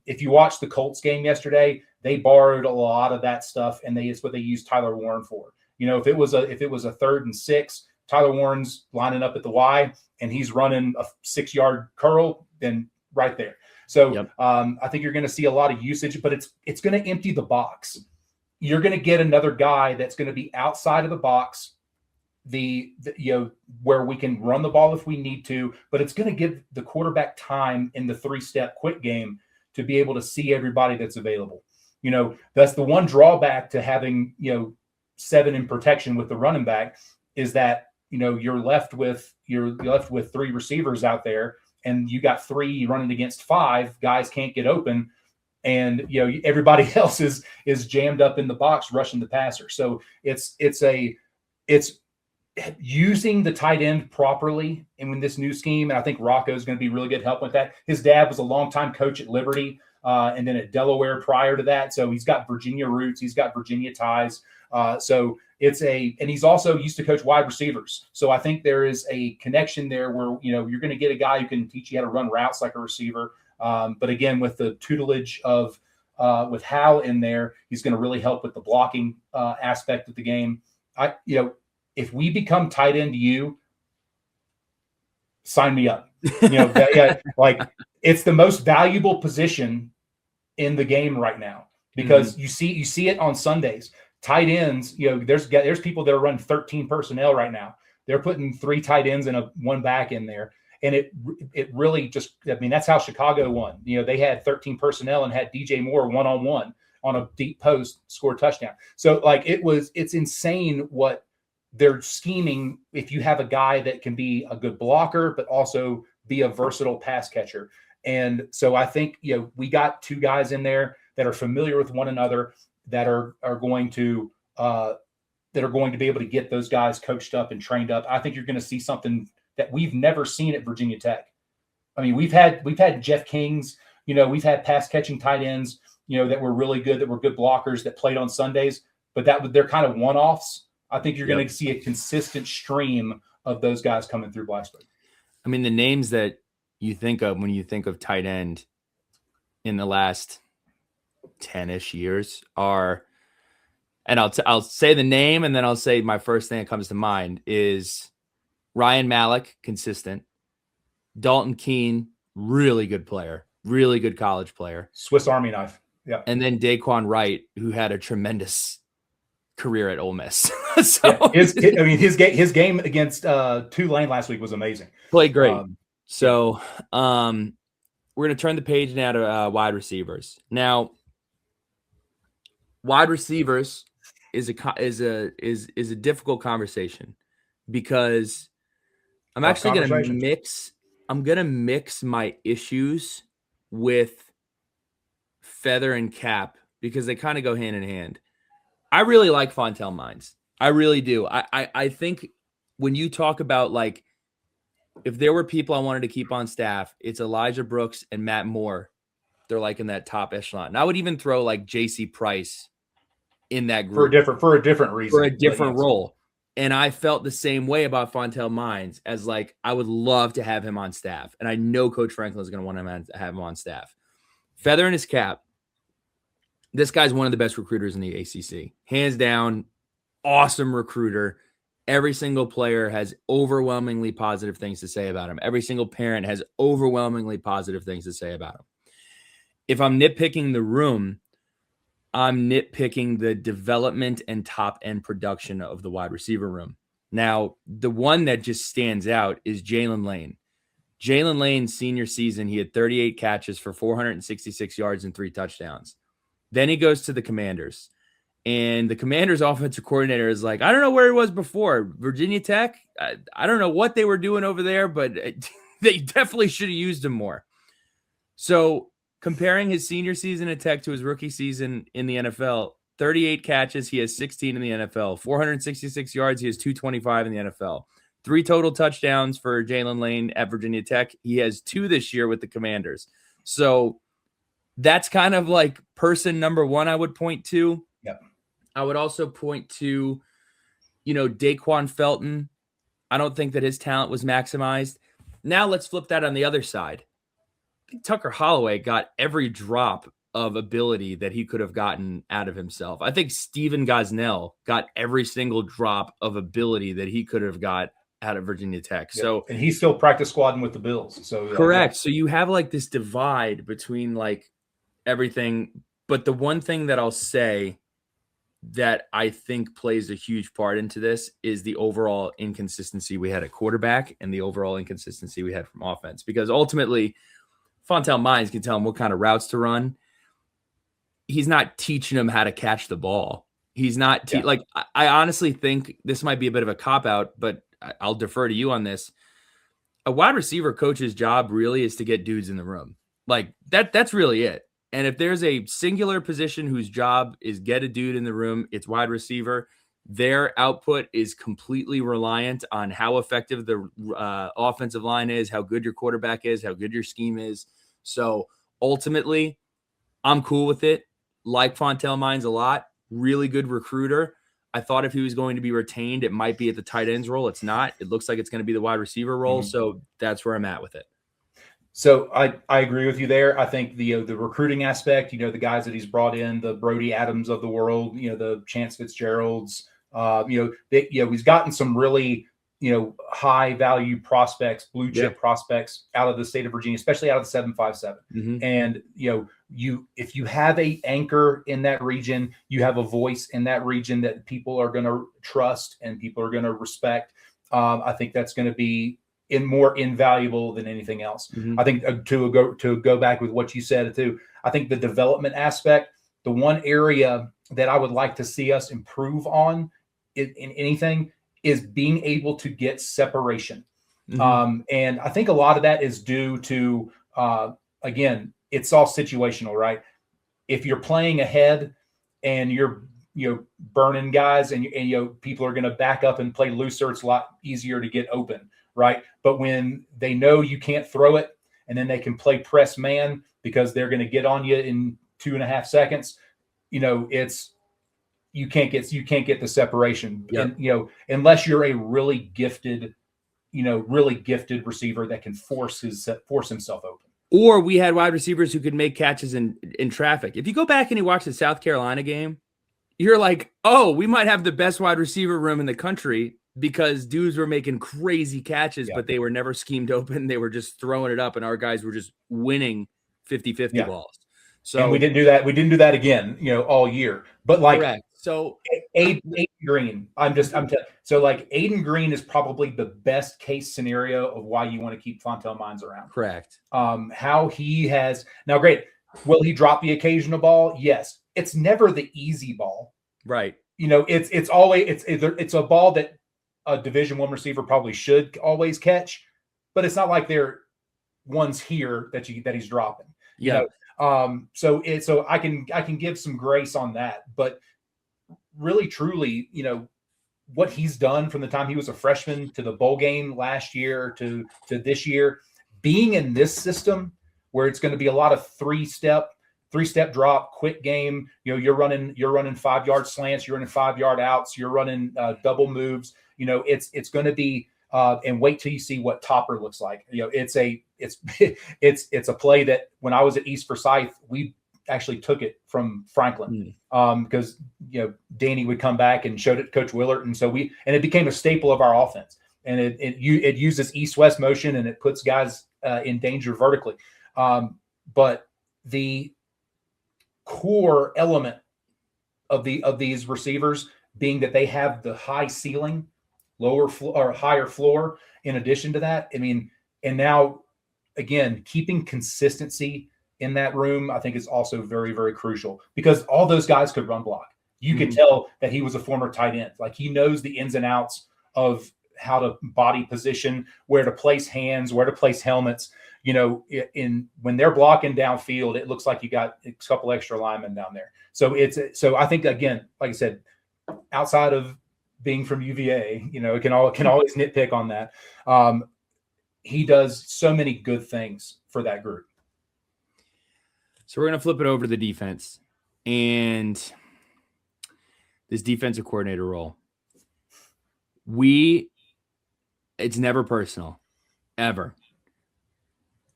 Speaker 2: If you watched the Colts game yesterday, they borrowed a lot of that stuff, and it's what they used Tyler Warren for. If it was a 3rd and 6, Tyler Warren's lining up at the Y and he's running a 6-yard curl, then right there. So I think you're going to see a lot of usage, but it's going to empty the box. You're going to get another guy that's going to be outside of the box, where we can run the ball if we need to, but it's going to give the quarterback time in the 3-step quick game to be able to see everybody that's available. That's the one drawback to having, 7 in protection with the running back, is that, you're left with 3 receivers out there, and you got 3 running against 5 guys, can't get open. And, everybody else is jammed up in the box rushing the passer. So it's using the tight end properly in this new scheme. And I think Rocco is going to be really good help with that. His dad was a longtime coach at Liberty and then at Delaware prior to that. So he's got Virginia roots. He's got Virginia ties. And he's also used to coach wide receivers. So I think there is a connection there where, you're going to get a guy who can teach you how to run routes like a receiver. But again, with the tutelage of with Hal in there, he's going to really help with the blocking aspect of the game. If we become tight end sign me up. It's the most valuable position in the game right now, because you see it on Sundays. Tight ends, there's people that are running 13 personnel right now. They're putting 3 tight ends and 1 back in there. And it really just, that's how Chicago won. They had 13 personnel and had DJ Moore one-on-one on a deep post, scored a touchdown. So it's insane what they're scheming if you have a guy that can be a good blocker, but also be a versatile pass catcher. And so I think, we got 2 guys in there that are familiar with one another, that are going to be able to get those guys coached up and trained up. I think you're going to see something that we've never seen at Virginia Tech. We've had Jeff Kings, we've had pass catching tight ends, that were really good, that were good blockers, that played on Sundays, but they're kind of one-offs. I think you're going to see a consistent stream of those guys coming through Blacksburg.
Speaker 1: The names that you think of when you think of tight end in the last 10-ish years are, and I'll say the name, and then I'll say my first thing that comes to mind is Ryan Malik, consistent. Dalton Keene, really good player, really good college player.
Speaker 2: Swiss Army knife. Yeah.
Speaker 1: And then Daquan Wright, who had a tremendous career at Ole Miss.
Speaker 2: His game against Tulane last week was amazing.
Speaker 1: Played great. We're going to turn the page now to wide receivers. Now, wide receivers is a difficult conversation, because I'm actually going to mix my issues with Feather and Cap, because they kind of go hand in hand. I really like Fontel Mines. I really do. I think when you talk about, if there were people I wanted to keep on staff, it's Elijah Brooks and Matt Moore. They're in that top echelon. And I would even throw JC Price in that group
Speaker 2: for a different reason,
Speaker 1: for a different role. And I felt the same way about Fontel Mines, as I would love to have him on staff. And I know Coach Franklin is going to want to have him on staff. Feather in his cap. This guy's one of the best recruiters in the ACC. Hands down, awesome recruiter. Every single player has overwhelmingly positive things to say about him. Every single parent has overwhelmingly positive things to say about him. If I'm nitpicking the room, I'm nitpicking the development and top-end production of the wide receiver room. Now, the one that just stands out is Jalen Lane. Jalen Lane's senior season, he had 38 catches for 466 yards and 3 touchdowns. Then he goes to the Commanders. And the Commanders offensive coordinator is like, I don't know where he was before. Virginia Tech? I don't know what they were doing over there, but they definitely should have used him more. So comparing his senior season at Tech to his rookie season in the NFL, 38 catches, he has 16 in the NFL. 466 yards, he has 225 in the NFL. 3 total touchdowns for Jalen Lane at Virginia Tech. He has 2 this year with the Commanders. So that's kind of like person number one I would point to.
Speaker 2: Yep.
Speaker 1: I would also point to, Daquan Felton. I don't think that his talent was maximized. Now let's flip that on the other side. I think Tucker Holloway got every drop of ability that he could have gotten out of himself. I think Steven Gosnell got every single drop of ability that he could have got out of Virginia Tech.
Speaker 2: Yep.
Speaker 1: So,
Speaker 2: and he's still practice squadding with the Bills. So
Speaker 1: correct. So you have like this divide between like everything. But the one thing that I'll say that I think plays a huge part into this is the overall inconsistency we had at quarterback and the overall inconsistency we had from offense. Because ultimately, Fontel Mines can tell him what kind of routes to run. He's not teaching him how to catch the ball. He's not I honestly think this might be a bit of a cop-out, but I'll defer to you on this. A wide receiver coach's job really is to get dudes in the room. Like that's really it. And if there's a singular position whose job is get a dude in the room, it's wide receiver. Their output is completely reliant on how effective the offensive line is, how good your quarterback is, how good your scheme is. So ultimately, I'm cool with it. Like Fontel Mines a lot. Really good recruiter. I thought if he was going to be retained, it might be at the tight ends role. It's not. It looks like it's going to be the wide receiver role. Mm-hmm. So that's where I'm at with it.
Speaker 2: So I agree with you there. I think the recruiting aspect, the guys that he's brought in, the Brody Adams of the world, the Chance Fitzgeralds, he's gotten some really, high value prospects, blue chip prospects out of the state of Virginia, especially out of the 757. Mm-hmm. And, if you have a anchor in that region, you have a voice in that region that people are going to trust and people are going to respect. I think that's going to be more invaluable than anything else. Mm-hmm. I think to go back with what you said too, I think the development aspect, the one area that I would like to see us improve on in anything is being able to get separation. Mm-hmm. And I think a lot of that is due to, again, it's all situational, right? If you're playing ahead and you're burning guys and people are going to back up and play looser, it's a lot easier to get open. Right. But when they know you can't throw it and then they can play press man because they're going to get on you in 2.5 seconds, you can't get the separation. Yep. And, unless you're a really gifted receiver that can force himself open.
Speaker 1: Or we had wide receivers who could make catches in traffic. If you go back and you watch the South Carolina game, you're like, oh, we might have the best wide receiver room in the country, because dudes were making crazy catches, but they were never schemed open. They were just throwing it up, and our guys were just winning 50-50 balls. So
Speaker 2: and we didn't do that. We didn't do that again, all year. But like,
Speaker 1: correct. So
Speaker 2: Aiden Green, so like Aiden Green is probably the best case scenario of why you want to keep Fontel Mines around.
Speaker 1: Correct.
Speaker 2: How he has now, great. Will he drop the occasional ball? Yes. It's never the easy ball.
Speaker 1: Right.
Speaker 2: It's always it's a ball that a Division I receiver probably should always catch, but it's not like they're ones here that he's dropping.
Speaker 1: Yeah.
Speaker 2: So I can give some grace on that, but really truly, what he's done from the time he was a freshman to the bowl game last year to this year, being in this system where it's going to be a lot of three-step drop, quick game. You're running 5-yard slants, you're running 5-yard outs, you're running double moves. It's going to be and wait till you see what Topper looks like. It's a play that when I was at East Forsyth, we actually took it from Franklin because Danny would come back and showed it to Coach Willard, and it became a staple of our offense. And it uses east-west motion and it puts guys in danger vertically. But the core element of these receivers being that they have the high ceiling, lower floor or higher floor. In addition to that, and now again, keeping consistency in that room, I think, is also very, very crucial, because all those guys could run block. You could tell that he was a former tight end. Like, he knows the ins and outs of how to body position, where to place hands, where to place helmets. You know, when they're blocking downfield, it looks like you got a couple extra linemen down there. So I think, again, like I said, outside of being from UVA, you know, can always nitpick on that. He does so many good things for that group.
Speaker 1: So we're going to flip it over to the defense and this defensive coordinator role. It's never personal, ever.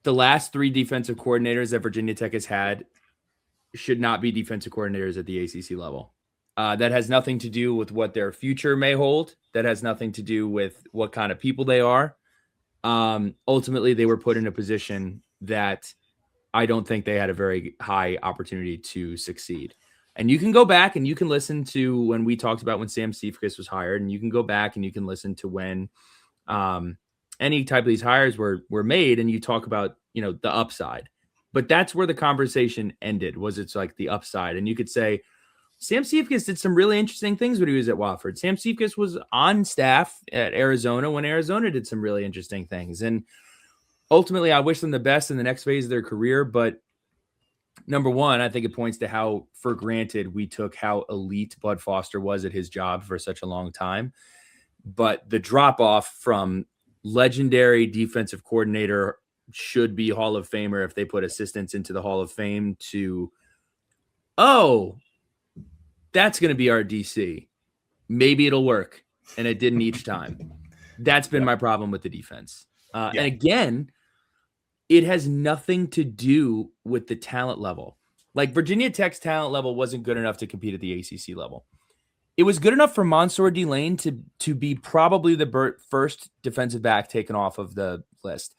Speaker 1: The last 3 defensive coordinators that Virginia Tech has had should not be defensive coordinators at the ACC level. That has nothing to do with what their future may hold. That has nothing to do with what kind of people they are. Ultimately, they were put in a position that I don't think they had a very high opportunity to succeed. And you can go back and you can listen to when we talked about when Sam Seifkes was hired, and you can go back and you can listen to when any type of these hires were made, and you talk about, you know, the upside. But that's where the conversation ended, was it's like the upside. And you could say, Sam Seifkes did some really interesting things when he was at Wofford. Sam Seifkes was on staff at Arizona when Arizona did some really interesting things. And ultimately, I wish them the best in the next phase of their career. But number one, I think it points to how for granted we took how elite Bud Foster was at his job for such a long time. But the drop off from legendary defensive coordinator, should be Hall of Famer if they put assistants into the Hall of Fame, to, oh, that's going to be our DC. Maybe it'll work. And it didn't each time. That's been my problem with the defense. And again, it has nothing to do with the talent level. Like, Virginia Tech's talent level wasn't good enough to compete at the ACC level. It was good enough for Mansour Delane to be probably the first defensive back taken off of the list.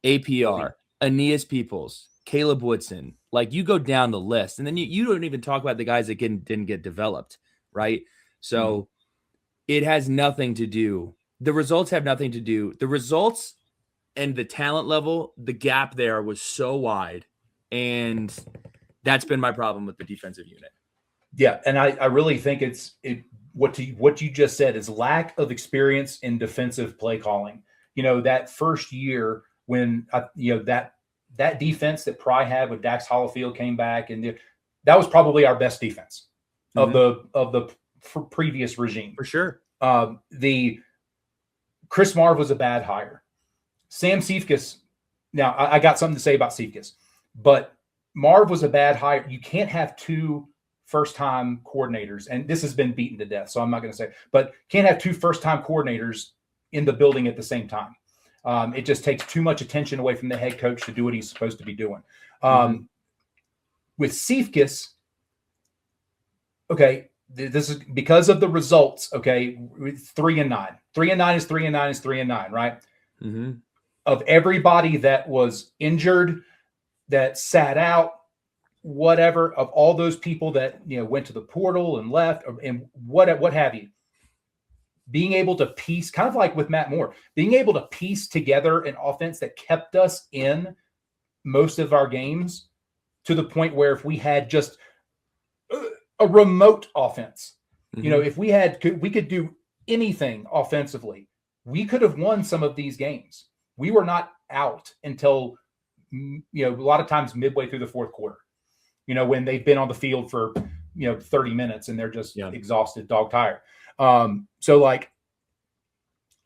Speaker 1: APR, Aeneas Peoples, Caleb Woodson. Like, you go down the list, and then you don't even talk about the guys that didn't get developed, right? So it has nothing to do. The results have nothing to do. The results and the talent level, the gap there was so wide. And that's been my problem with the defensive unit.
Speaker 2: Yeah, and I really think what you just said is lack of experience in defensive play calling. You know, that first year when that defense that Pry had with Dax Hollifield came back, and that was probably our best defense of the previous regime,
Speaker 1: for sure.
Speaker 2: The Chris Marv was a bad hire. Sam Seifkes. Now, I got something to say about Seifkes, but Marv was a bad hire. You can't have 2 first-time coordinators, and this has been beaten to death, so I'm not going to say, but can't have 2 first-time coordinators in the building at the same time. It just takes too much attention away from the head coach to do what he's supposed to be doing. With Seifkes, okay, this is because of the results. Okay, 3-9, 3-9 is 3-9 is 3-9, right? Of everybody that was injured, that sat out, whatever, of all those people that, you know, went to the portal and left, and what have you, being able to piece, kind of like with Matt Moore, being able to piece together an offense that kept us in most of our games, to the point where if we had just a remote offense, you know, if we could do anything offensively, we could have won some of these games. We were not out until, you know, a lot of times midway through the fourth quarter, you know, when they've been on the field for, you know, 30 minutes and they're just exhausted, dog tired. So, like,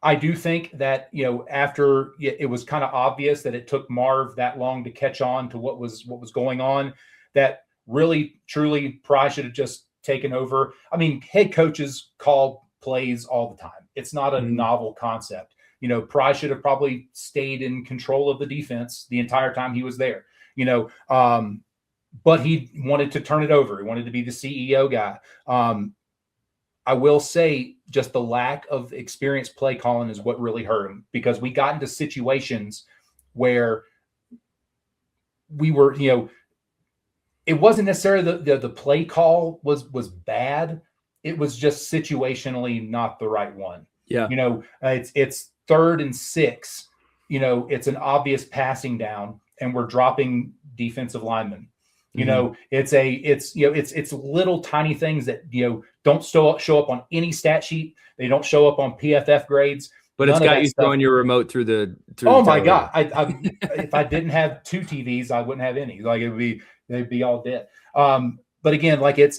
Speaker 2: I do think that, you know, after it was kind of obvious that it took Marv that long to catch on to what was going on, that really, truly, Pry should have just taken over. I mean, head coaches call plays all the time. It's not a novel concept. You know, Pry should have probably stayed in control of the defense the entire time he was there, you know, but he wanted to turn it over. He wanted to be the CEO guy. I will say just the lack of experienced play calling is what really hurt him, because we got into situations where we were, you know, it wasn't necessarily the play call was bad. It was just situationally not the right one.
Speaker 1: Yeah.
Speaker 2: You know, it's 3rd and 6, it's an obvious passing down and we're dropping defensive linemen. It's little tiny things that, don't show up on any stat sheet. They don't show up on PFF grades.
Speaker 1: But it's got you throwing your remote through the
Speaker 2: my God. If I didn't have 2 TVs, I wouldn't have any. Like they'd be all dead. But again, like it's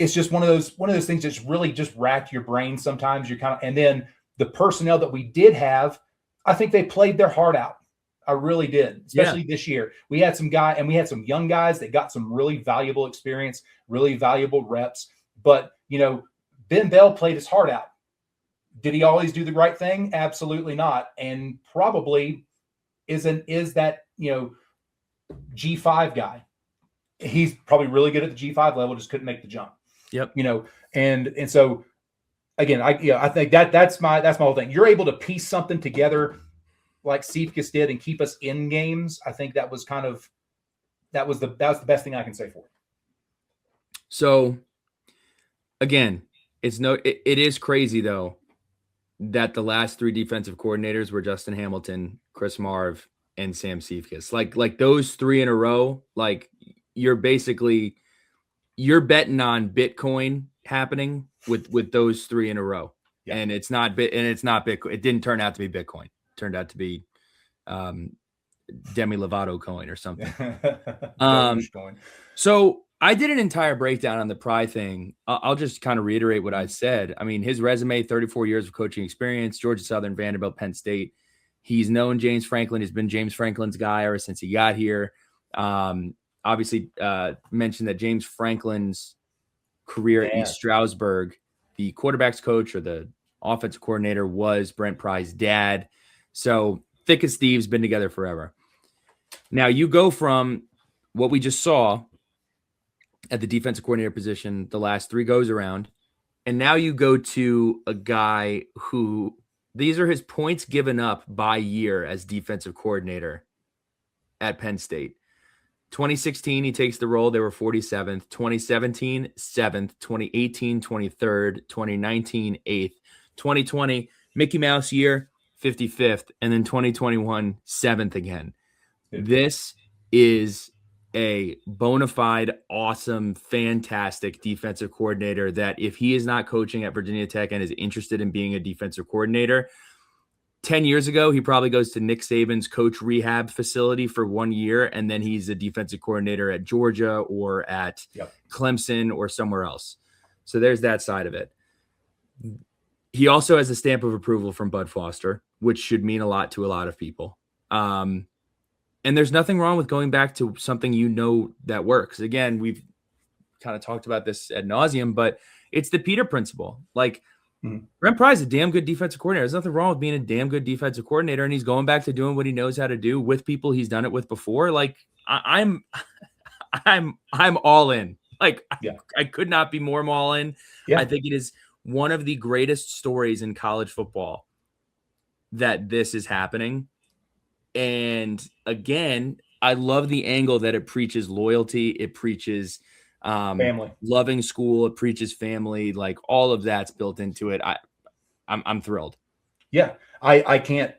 Speaker 2: just one of those things that's really just rack your brain sometimes. And then the personnel that we did have, I think they played their heart out. I really did, especially this year. We had some young guys that got some really valuable experience, really valuable reps. But, Ben Bell played his heart out. Did he always do the right thing? Absolutely not. And probably is that, G5 guy. He's probably really good at the G5 level, just couldn't make the jump.
Speaker 1: Yep.
Speaker 2: And so again, I think that's my whole thing. You're able to piece something together like Cephas did and keep us in games. I think that was the best thing I can say for it.
Speaker 1: So again, it is crazy though that the last 3 defensive coordinators were Justin Hamilton, Chris Marv, and Sam Cephas. Like those 3 in a row, like you're betting on Bitcoin happening with those 3 in a row. Yeah. And it's not Bitcoin. It didn't turn out to be Bitcoin. It turned out to be Demi Lovato coin or something. So I did an entire breakdown on the Pry thing. I'll just kind of reiterate what I said. I mean, his resume, 34 years of coaching experience, Georgia Southern, Vanderbilt, Penn State. He's known James Franklin. He's been James Franklin's guy ever since he got here. Obviously mentioned that James Franklin's career at East Stroudsburg, the quarterback's coach or the offensive coordinator was Brent Pry's dad. So thick as thieves, been together forever. Now you go from what we just saw at the defensive coordinator position, the last 3 goes around, and now you go to a guy who these are his points given up by year as defensive coordinator at Penn State. 2016, he takes the role. They were 47th. 2017, 7th. 2018, 23rd. 2019, 8th. 2020, Mickey Mouse year, 55th. And then 2021, 7th again. This is a bona fide, awesome, fantastic defensive coordinator that if he is not coaching at Virginia Tech and is interested in being a defensive coordinator, 10 years ago, he probably goes to Nick Saban's coach rehab facility for 1 year, and then he's a defensive coordinator at Georgia or at Clemson or somewhere else. So there's that side of it. He also has a stamp of approval from Bud Foster, which should mean a lot to a lot of people. And there's nothing wrong with going back to something that works. Again, we've kind of talked about this ad nauseum, but it's the Peter principle. Like, Brent Pry's a damn good defensive coordinator. There's nothing wrong with being a damn good defensive coordinator, and he's going back to doing what he knows how to do with people he's done it with before. Like, I'm all in. Like, I could not be more all in. Yeah. I think it is one of the greatest stories in college football that this is happening. And again, I love the angle that it preaches loyalty. It preaches
Speaker 2: family,
Speaker 1: loving school. It preaches family. Like all of that's built into it. I'm thrilled.
Speaker 2: Yeah. I can't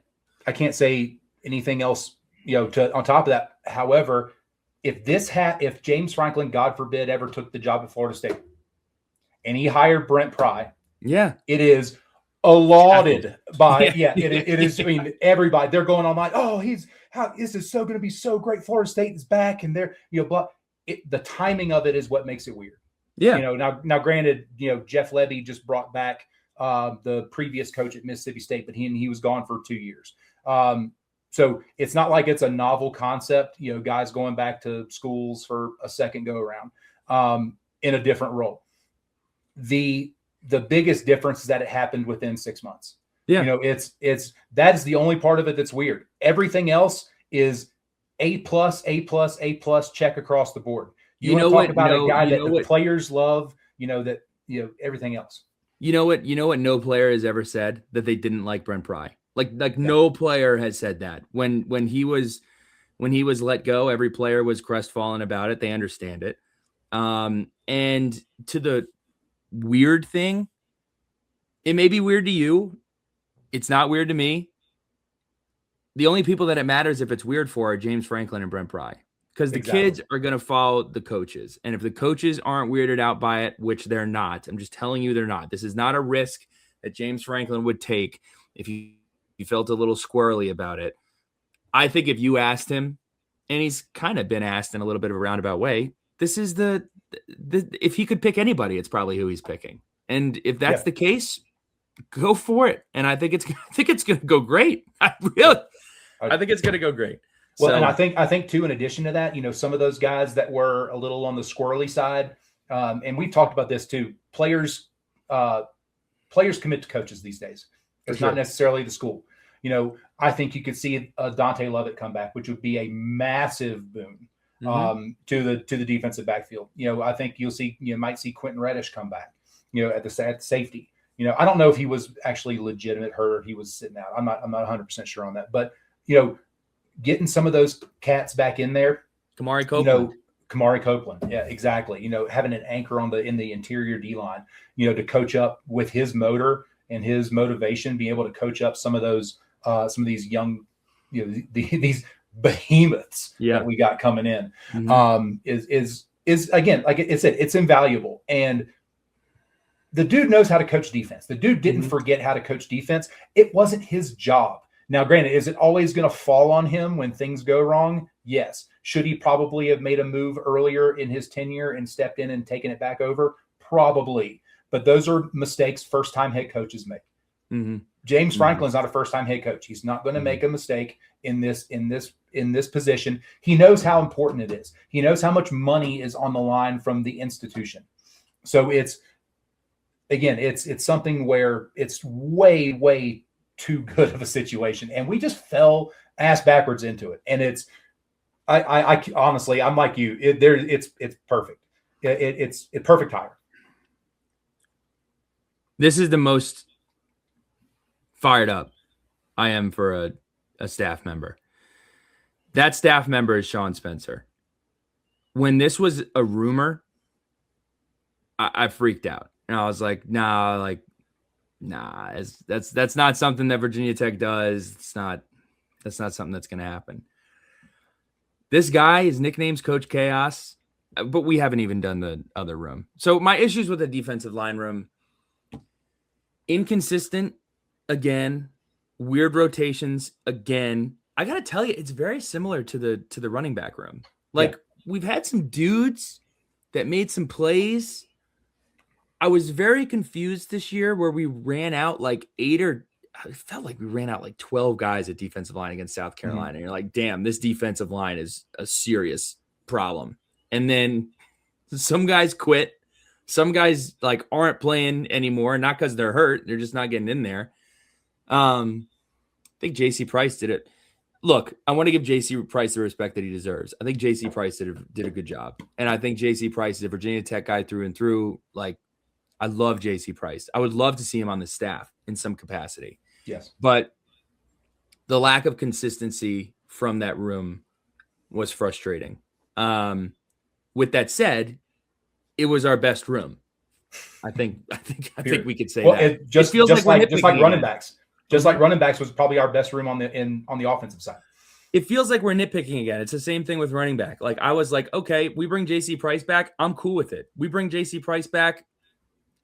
Speaker 2: say anything else, on top of that. However, if James Franklin, God forbid, ever took the job at Florida State and he hired Brent Pry, it is lauded by it is. I mean, everybody, they're going online. Oh, this is so going to be so great. Florida State is back, and they're the timing of it is what makes it weird.
Speaker 1: Yeah.
Speaker 2: Now granted, Jeff Levy just brought back the previous coach at Mississippi State, but he was gone for 2 years. So it's not like it's a novel concept. Guys going back to schools for a second go around in a different role. The biggest difference is that it happened within 6 months. Yeah. That is the only part of it that's weird. Everything else is A+, check across the board. You want to talk about a guy that the players love, everything else.
Speaker 1: You know what no player has ever said that they didn't like Brent Pry. Like no player has said that. When he was let go, every player was crestfallen about it. They understand it. And to the weird thing, it may be weird to you. It's not weird to me. the only people that it matters if it's weird for are James Franklin and Brent Pry, because the kids are going to follow the coaches. And if the coaches aren't weirded out by it, which they're not, I'm just telling you they're not. This is not a risk that James Franklin would take if he felt a little squirrely about it. I think if you asked him, and he's kind of been asked in a little bit of a roundabout way, this is the if he could pick anybody, it's probably who he's picking. And if that's the case, go for it. And I think it's going to go great. I think it's going to go great.
Speaker 2: Well, and I think too, in addition to that, some of those guys that were a little on the squirrely side, and we've talked about this too, players commit to coaches these days. It's not necessarily the school. I think you could see Dante Lovett come back, which would be a massive boon to the defensive backfield. I think you might see Quentin Reddish come back, at the safety. I don't know if he was actually legitimate hurt or he was sitting out. I'm not 100% sure on that, but getting some of those cats back in there.
Speaker 1: Kamari Copeland. Yeah, exactly.
Speaker 2: Having an anchor in the interior D line, to coach up with his motor and his motivation, being able to coach up some of these young, these behemoths that we got coming in, is again, like it said, it's invaluable. And the dude knows how to coach defense. The dude didn't forget how to coach defense. It wasn't his job. Now, granted, is it always going to fall on him when things go wrong? Yes. Should he probably have made a move earlier in his tenure and stepped in and taken it back over? Probably. But those are mistakes first-time head coaches make. James Franklin's not a first-time head coach. He's not going to make a mistake in this position. He knows how important it is. He knows how much money is on the line from the institution. So it's something where it's way, way too good of a situation, and we just fell ass backwards into it. And I honestly, I'm like you. It's perfect. It's perfect hire.
Speaker 1: This is the most fired up I am for a staff member. That staff member is Sean Spencer. When this was a rumor, I freaked out, and I was like, nah, that's not something that Virginia Tech does. That's not something that's going to happen. This guy, his nickname's Coach Chaos, but we haven't even done the other room. So my issues with the defensive line room, inconsistent again, weird rotations again. I got to tell you, it's very similar to the running back room. We've had some dudes that made some plays. I was very confused this year where we ran out it felt like we ran out like 12 guys at defensive line against South Carolina. And you're like, damn, this defensive line is a serious problem. And then some guys quit. Some guys aren't playing anymore, not because they're hurt. They're just not getting in there. I think J.C. Price did it. Look, I want to give J.C. Price the respect that he deserves. I think J.C. Price did a good job. And I think J.C. Price is a Virginia Tech guy through and through. I love J.C. Price. I would love to see him on the staff in some capacity.
Speaker 2: Yes.
Speaker 1: But the lack of consistency from that room was frustrating. With that said, it was our best room. I think we could say that.
Speaker 2: It feels like running backs. Just like running backs was probably our best room on the offensive side.
Speaker 1: It feels like we're nitpicking again. It's the same thing with running back. I was like, okay, we bring J.C. Price back. I'm cool with it. We bring J.C. Price back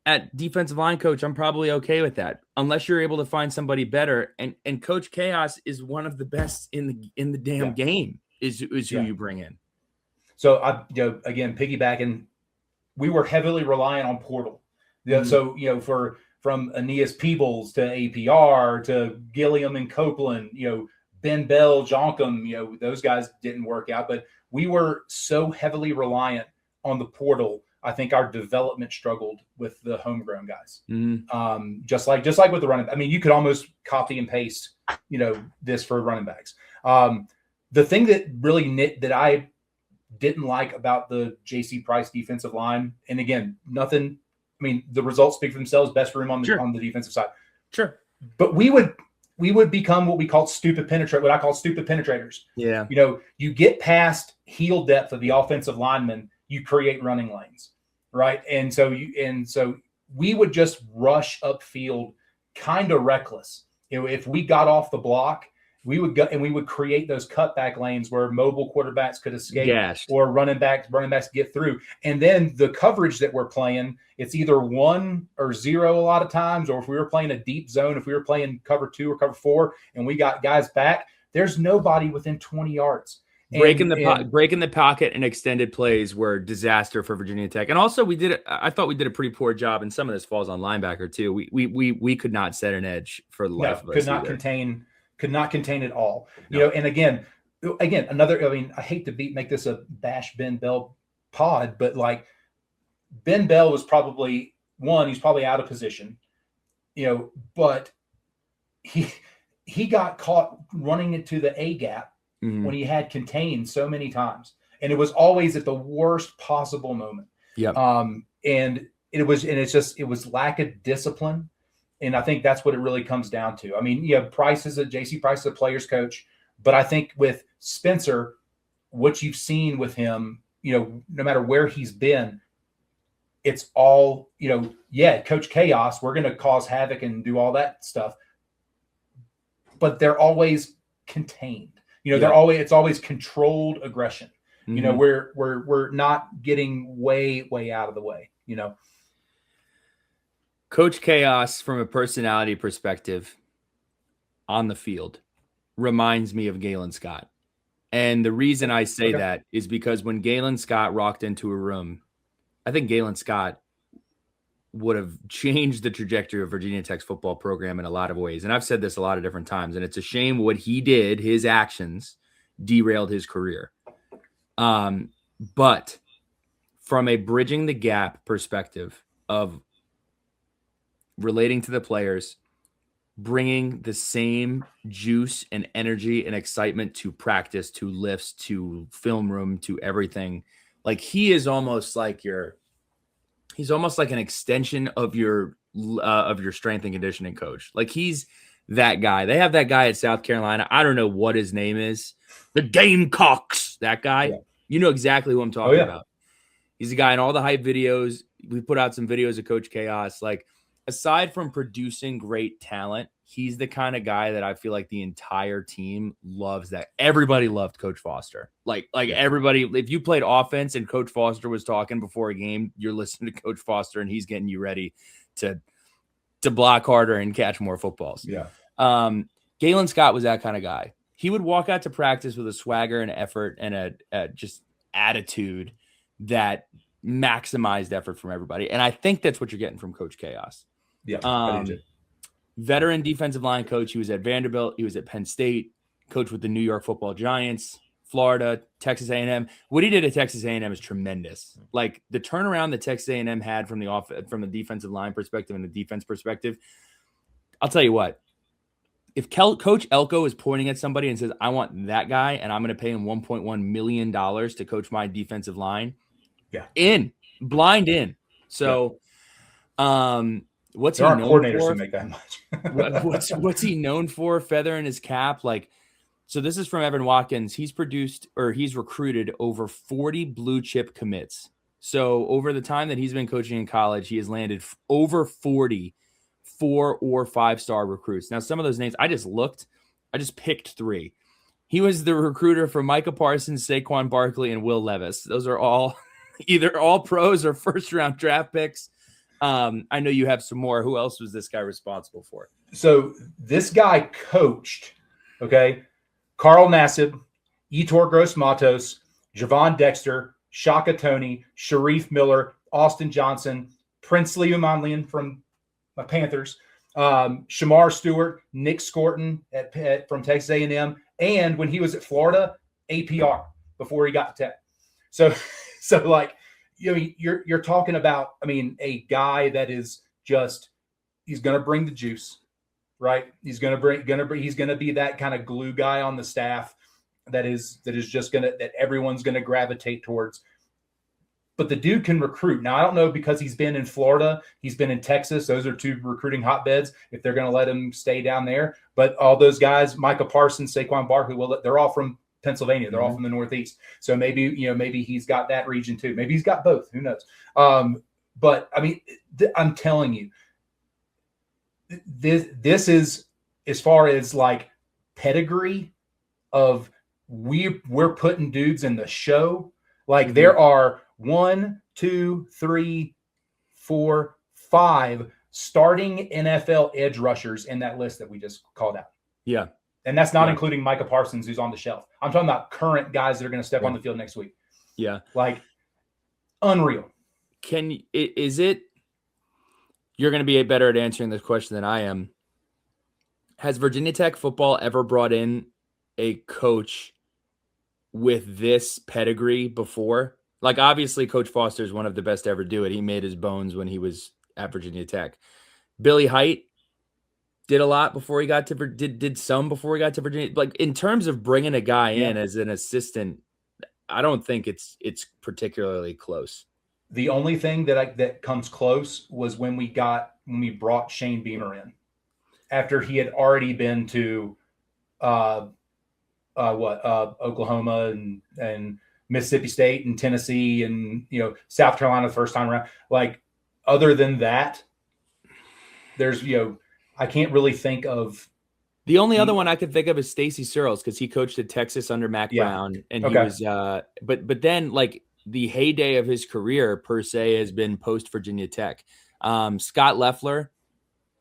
Speaker 1: at defensive line coach. I'm probably okay with that, unless you're able to find somebody better. And Coach Chaos is one of the best in the damn game. Is who you bring in. So
Speaker 2: again, piggybacking, we were heavily reliant on portal. So from Aeneas Peebles to APR to Gilliam and Copeland, Ben Bell, Jonkum, those guys didn't work out, but we were so heavily reliant on the portal. I think our development struggled with the homegrown guys. Just like with the running. I mean, you could almost copy and paste, this for running backs. The thing that really that I didn't like about the J.C. Price defensive line, and again, nothing. I mean, the results speak for themselves. Best room on the defensive side.
Speaker 1: Sure.
Speaker 2: But we would become what I call stupid penetrators. Yeah. You get past heel depth of the offensive lineman, you create running lanes, right? And so we would just rush upfield, kind of reckless. If we got off the block we would go and we would create those cutback lanes where mobile quarterbacks could escape
Speaker 1: Gashed.
Speaker 2: or running backs get through. And then the coverage that we're playing, it's either 1 or 0 a lot of times, or if we were playing a deep zone, if we were playing cover 2 or cover 4 and we got guys back, there's nobody within 20 yards.
Speaker 1: Breaking the pocket and extended plays were disaster for Virginia Tech. And also I thought we did a pretty poor job, and some of this falls on linebacker too. We could not set an edge for the life of us.
Speaker 2: Could not contain it all. No. You know, and again, another, I mean, I hate to make this a bash Ben Bell pod, but like Ben Bell was probably he's probably out of position, you know, but he got caught running into the A gap when he had contained so many times. And it was always at the worst possible moment.
Speaker 1: Yeah.
Speaker 2: And it was lack of discipline. And I think that's what it really comes down to. I mean, JC Price is a player's coach, but I think with Spencer, what you've seen with him, you know, no matter where he's been, it's all, you know, Coach Chaos, we're going to cause havoc and do all that stuff, but they're always contained. You know, it's always controlled aggression. Mm-hmm. You know, we're not getting way out of the way, you know.
Speaker 1: Coach Chaos, from a personality perspective on the field, reminds me of Galen Scott. And the reason I say that is because when Galen Scott rocked into a room, I think Galen Scott would have changed the trajectory of Virginia Tech's football program in a lot of ways. And I've said this a lot of different times, and it's a shame what he did, his actions derailed his career. But from a bridging the gap perspective of relating to the players, bringing the same juice and energy and excitement to practice, to lifts, to film room, to everything. Like he's almost like an extension of your strength and conditioning coach. Like he's that guy. They have that guy at South Carolina. I don't know what his name is. The Gamecocks, that guy. Yeah. You know exactly who I'm talking about. He's a guy in all the hype videos. We put out some videos of Coach Chaos. Like, aside from producing great talent, he's the kind of guy that I feel like the entire team loves. That everybody loved Coach Foster. Like everybody, if you played offense and Coach Foster was talking before a game, you're listening to Coach Foster and he's getting you ready to block harder and catch more footballs.
Speaker 2: Yeah.
Speaker 1: Galen Scott was that kind of guy. He would walk out to practice with a swagger and effort and a just attitude that maximized effort from everybody. And I think that's what you're getting from Coach Chaos.
Speaker 2: Yeah.
Speaker 1: Veteran defensive line coach. He was at Vanderbilt. He was at Penn State. Coached with the New York Football Giants, Florida, Texas A&M. What he did at Texas A&M is tremendous. Like the turnaround that Texas A&M had from the defensive line perspective and the defense perspective. I'll tell you what. If Coach Elko is pointing at somebody and says, "I want that guy, and I'm going to pay him $1.1 million to coach my defensive line," blind in. So, what's he known for?
Speaker 2: Coordinators who make that
Speaker 1: much. what's he known for? Feather in his cap. Like, so this is from Evan Watkins. He's recruited over 40 blue chip commits. So over the time that he's been coaching in college, he has landed over 40 4- or 5-star recruits. Now, some of those names I just picked 3. He was the recruiter for Micah Parsons, Saquon Barkley, and Will Levis. Those are all either all pros or first-round draft picks. I know you have some more. Who else was this guy responsible for?
Speaker 2: So this guy coached, Carl Nassib, Yetur Gross-Matos, Javon Dexter, Shaka Toney, Sharif Miller, Austin Johnson, Princely Umanlian from my Panthers, Shamar Stewart, Nick Scorton from Texas A&M, and when he was at Florida, APR before he got to Tech. So like, you're talking about, a guy that is just, he's going to bring the juice, right? He's going to be that kind of glue guy on the staff that is just that everyone's going to gravitate towards. But the dude can recruit. Now, I don't know, because he's been in Florida, he's been in Texas. Those are 2 recruiting hotbeds, if they're going to let him stay down there. But all those guys, Micah Parsons, Saquon Barkley, they're all from Pennsylvania. They're all from the Northeast. So maybe he's got that region too. Maybe he's got both. Who knows? But I'm telling you, this is, as far as like pedigree of we're putting dudes in the show. Like there are 1, 2, 3, 4, 5 starting NFL edge rushers in that list that we just called out.
Speaker 1: Yeah.
Speaker 2: And that's not including Micah Parsons, who's on the shelf. I'm talking about current guys that are going to step on the field next week.
Speaker 1: Yeah.
Speaker 2: Like unreal.
Speaker 1: Is it, you're going to be better at answering this question than I am. Has Virginia Tech football ever brought in a coach with this pedigree before? Like, obviously, Coach Foster is one of the best to ever do it. He made his bones when he was at Virginia Tech. Billy Height did a lot before he got to did some before he got to Virginia. Like, in terms of bringing a guy in as an assistant, I don't think it's particularly close.
Speaker 2: The only thing that comes close was when we brought Shane Beamer in after he had already been to Oklahoma and Mississippi State and Tennessee and South Carolina the first time around. Like, other than that, there's I can't really think of.
Speaker 1: The only other one I could think of is Stacy Searles, because he coached at Texas under Mac Brown, and he was but then, like, the heyday of his career per se has been post Virginia Tech. Scott Loeffler,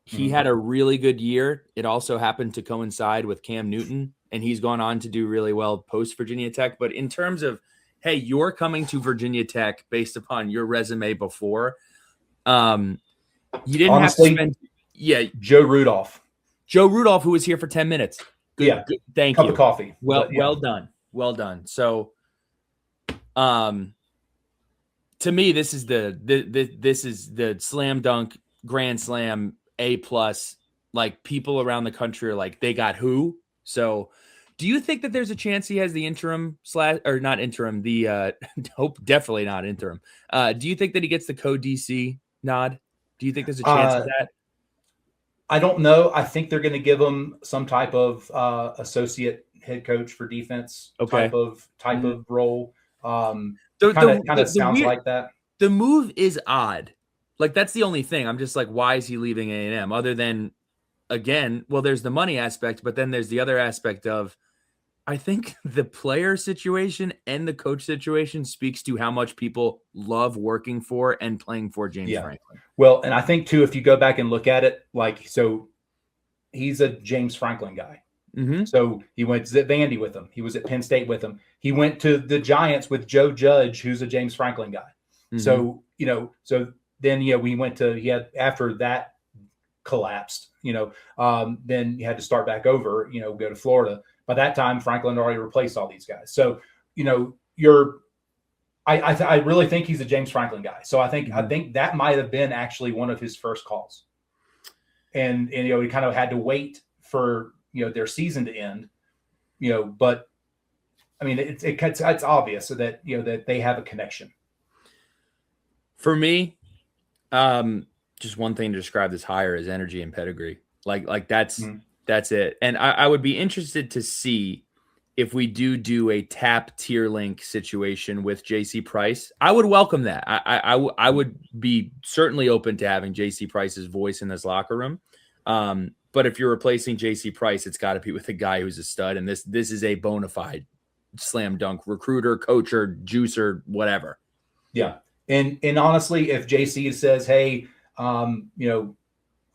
Speaker 1: he had a really good year. It also happened to coincide with Cam Newton, and he's gone on to do really well post Virginia Tech. But in terms of, hey, you're coming to Virginia Tech based upon your resume before, you didn't have to spend. Yeah,
Speaker 2: Joe Rudolph,
Speaker 1: who was here for 10 minutes. Good, thank you.
Speaker 2: Cup of coffee.
Speaker 1: Well done. So, to me, this is the slam dunk, grand slam, A+. Like, people around the country are like, they got who? So, do you think that there's a chance he has the interim or not interim? The hope definitely not interim. Do you think that he gets the co-DC nod? Do you think there's a chance of that?
Speaker 2: I don't know. I think they're going to give him some type of associate head coach for defense type of role. Kind of sounds like that.
Speaker 1: The move is odd. Like, that's the only thing. I'm just like, why is he leaving A&M? Other than, again, well, there's the money aspect, but then there's the other aspect of, I think the player situation and the coach situation speaks to how much people love working for and playing for James Franklin.
Speaker 2: Well, and I think too, if you go back and look at it, like, so he's a James Franklin guy.
Speaker 1: Mm-hmm.
Speaker 2: So he went to Vandy with him. He was at Penn State with him. He went to the Giants with Joe Judge, who's a James Franklin guy. Mm-hmm. So, so then, we went to, after that collapsed, then you had to start back over, go to Florida. By that time, Franklin already replaced all these guys. So, I really think he's a James Franklin guy. So I think that might have been actually one of his first calls. And he kind of had to wait for, their season to end, but I mean, it's obvious that, that they have a connection.
Speaker 1: For me, just one thing to describe this hire is energy and pedigree. Like that's it. And I would be interested to see if we do a tap tier link situation with JC Price. I would welcome that. I would be certainly open to having JC Price's voice in this locker room. But if you're replacing JC Price, it's got to be with a guy who's a stud. And this is a bona fide slam dunk recruiter, coacher, juicer, whatever.
Speaker 2: Yeah. And honestly, if JC says, hey, I don't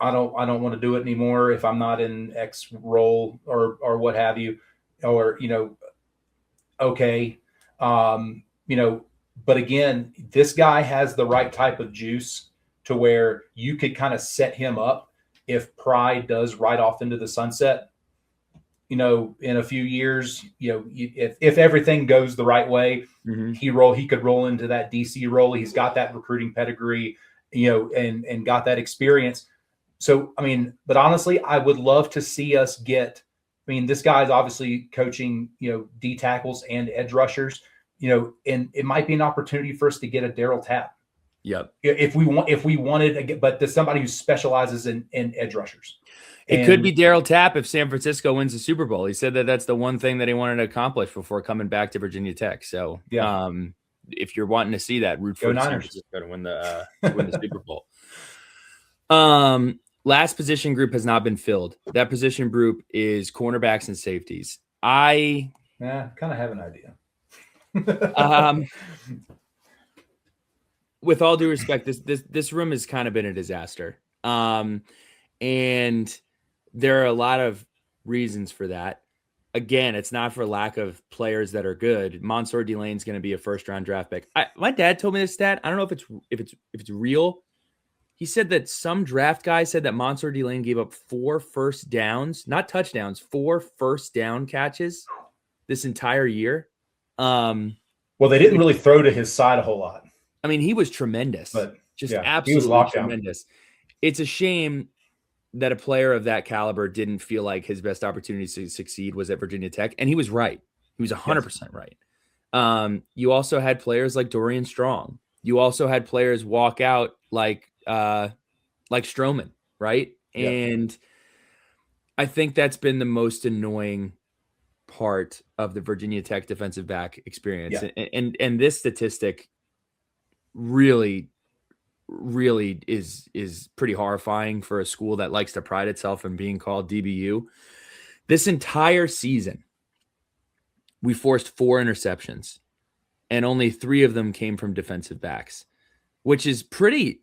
Speaker 2: want to do it anymore if I'm not in X role or what have you, or, okay. But again, this guy has the right type of juice to where you could kind of set him up if Pride does ride off into the sunset, in a few years, if everything goes the right way, he could roll into that DC role. He's got that recruiting pedigree, and got that experience. So, I mean, but honestly, I would love to see us this guy's obviously coaching, D tackles and edge rushers, and it might be an opportunity for us to get a Darryl Tapp.
Speaker 1: Yep.
Speaker 2: If we wanted, but there's somebody who specializes in edge rushers.
Speaker 1: It could be Darryl Tapp if San Francisco wins the Super Bowl. He said that that's the one thing that he wanted to accomplish before coming back to Virginia Tech. So, if you're wanting to see that, root for San Francisco to win the Super Bowl. last position group has not been filled. That position group is cornerbacks and safeties.
Speaker 2: Kind of have an idea.
Speaker 1: With all due respect, this room has kind of been a disaster. And there are a lot of reasons for that. Again, it's not for lack of players that are good. Mansour Delane's going to be a first-round draft pick. My dad told me this stat. I don't know if it's real. He said that some draft guy said that Mansour Delane gave up 4 first downs, not touchdowns, 4 first down catches this entire year.
Speaker 2: Well, they didn't really throw to his side a whole lot.
Speaker 1: I mean, he was tremendous,
Speaker 2: but
Speaker 1: absolutely
Speaker 2: he was
Speaker 1: tremendous. Down. It's a shame that a player of that caliber didn't feel like his best opportunity to succeed was at Virginia Tech. And he was right. He was 100% right. You also had players like Dorian Strong. You also had players walk out like Stroman, right? Yeah. And I think that's been the most annoying part of the Virginia Tech defensive back experience. Yeah. And this statistic really is pretty horrifying for a school that likes to pride itself in being called DBU. This entire season, we forced 4 interceptions, and only 3 of them came from defensive backs, which is pretty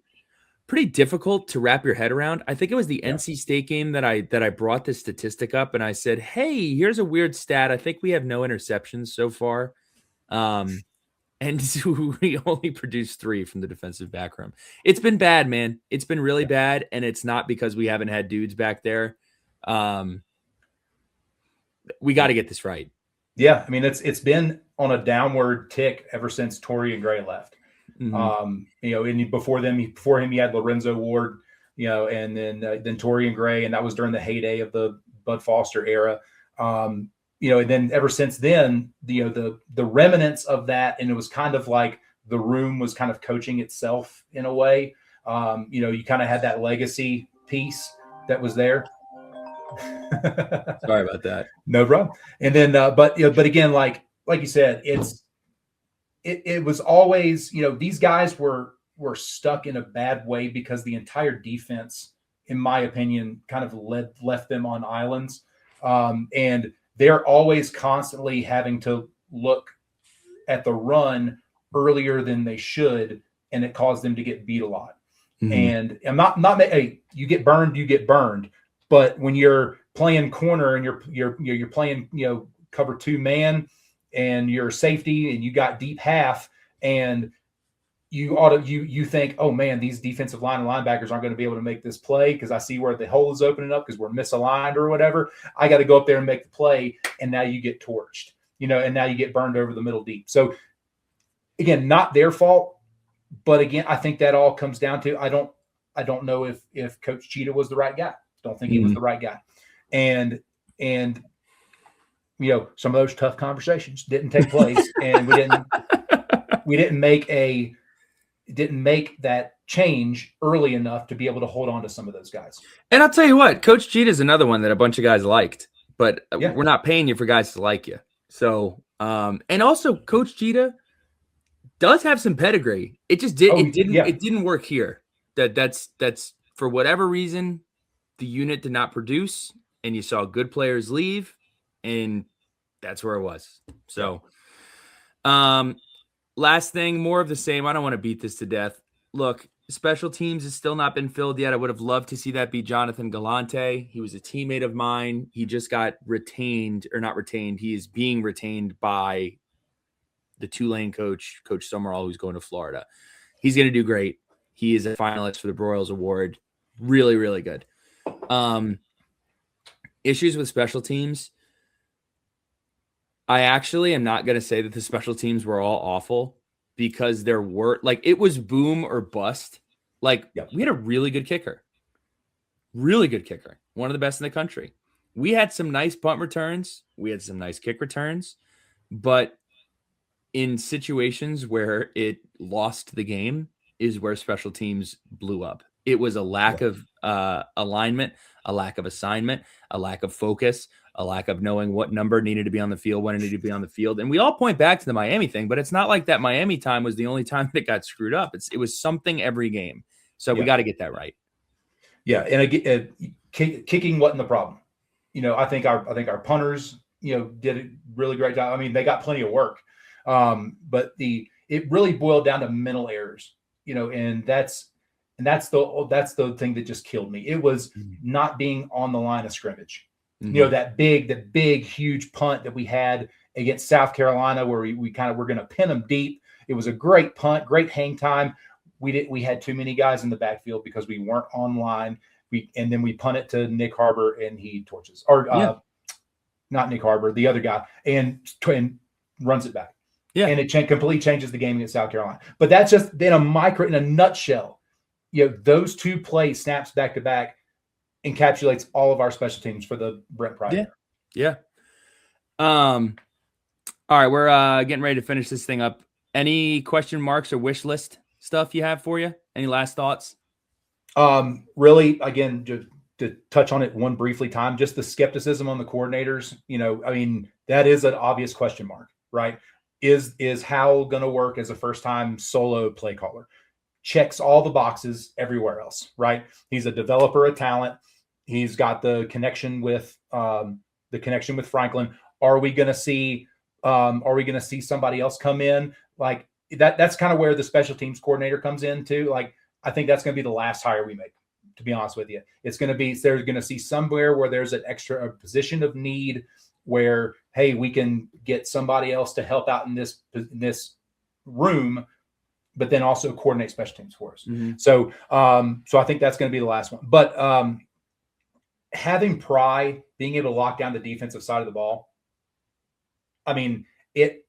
Speaker 1: difficult to wrap your head around. I think it was the NC State game that I brought this statistic up, and I said, hey, here's a weird stat. I think we have no interceptions so far. And we only produced 3 from the defensive back room. It's been bad, man. It's been really bad, and it's not because we haven't had dudes back there. We got to get this right.
Speaker 2: Yeah, I mean, it's been on a downward tick ever since Torian Gray left. Mm-hmm. And before him, you had Lorenzo Ward, and then Torian Gray, and that was during the heyday of the Bud Foster era. And then ever since then, the remnants of that, and it was kind of like the room was kind of coaching itself in a way. You kind of had that legacy piece that was there.
Speaker 1: Sorry about that.
Speaker 2: No problem. And then, but again, like you said, it was always, these guys were stuck in a bad way because the entire defense, in my opinion, kind of left them on islands, and they're always constantly having to look at the run earlier than they should, and it caused them to get beat a lot. Mm-hmm. And I'm not hey, you get burned, but when you're playing corner and you're playing cover 2 man and you're safety and you got deep half and you think, oh man, these defensive line and linebackers aren't going to be able to make this play because I see where the hole is opening up because we're misaligned or whatever. I got to go up there and make the play, and now you get torched, and now you get burned over the middle deep. So again, not their fault, but again, I think that all comes down to I don't know if Coach Cheetah was the right guy. Don't think he was the right guy, and some of those tough conversations didn't take place, and we didn't make that change early enough to be able to hold on to some of those guys.
Speaker 1: And I'll tell you what, Coach Cheetah is another one that a bunch of guys liked, but we're not paying you for guys to like you. So, and also Coach Cheetah does have some pedigree. It just it didn't work here. That's for whatever reason, the unit did not produce, and you saw good players leave, and that's where it was. So, last thing, more of the same. I don't want to beat this to death. Look, special teams has still not been filled yet. I would have loved to see that be Jonathan Galante. He was a teammate of mine. He just got retained, or not retained. He is being retained by the Tulane coach, Coach Summerall, who's going to Florida. He's going to do great. He is a finalist for the Broyles Award. Really, really good. Issues with special teams. I actually am not going to say that the special teams were all awful, because there were, like, it was boom or bust. Like, we had a really good kicker. Really good kicker. One of the best in the country. We had some nice punt returns. We had some nice kick returns. But in situations where it lost the game is where special teams blew up. It was a lack of alignment, a lack of assignment, a lack of focus, a lack of knowing what number needed to be on the field, when it needed to be on the field. And we all point back to the Miami thing, but it's not like that Miami time was the only time that got screwed up. It was something every game. So we got to get that right.
Speaker 2: Yeah, and again, kicking wasn't the problem. I think our punters, did a really great job. I mean, they got plenty of work, but it really boiled down to mental errors. And that's the thing that just killed me. It was not being on the line of scrimmage. Mm-hmm. That big, huge punt that we had against South Carolina, where we kind of were going to pin them deep. It was a great punt, great hang time. We had too many guys in the backfield because we weren't online. And then we punt it to Nick Harbor and he torches, or not Nick Harbor, the other guy, and runs it back. Yeah, and it completely changes the game against South Carolina. But that's just in a nutshell. Those two plays, snaps back to back, encapsulates all of our special teams for the Brent Pride.
Speaker 1: Yeah. All right, we're getting ready to finish this thing up. Any question marks or wish list stuff you have for you? Any last thoughts?
Speaker 2: Really, again, just to touch on it one briefly time, just the skepticism on the coordinators. That is an obvious question mark, right? Is Howell going to work as a first-time solo play caller? Checks all the boxes everywhere else, right? He's a developer of talent. He's got the connection with Franklin. Are we going to see somebody else come in like that? That's kind of where the special teams coordinator comes in too. Like, I think that's going to be the last hire we make, to be honest with you. It's going to be, they're going to see somewhere where there's a position of need where, hey, we can get somebody else to help out in this room, but then also coordinate special teams for us. Mm-hmm. So I think that's going to be the last one. But having Pry being able to lock down the defensive side of the ball, I mean, it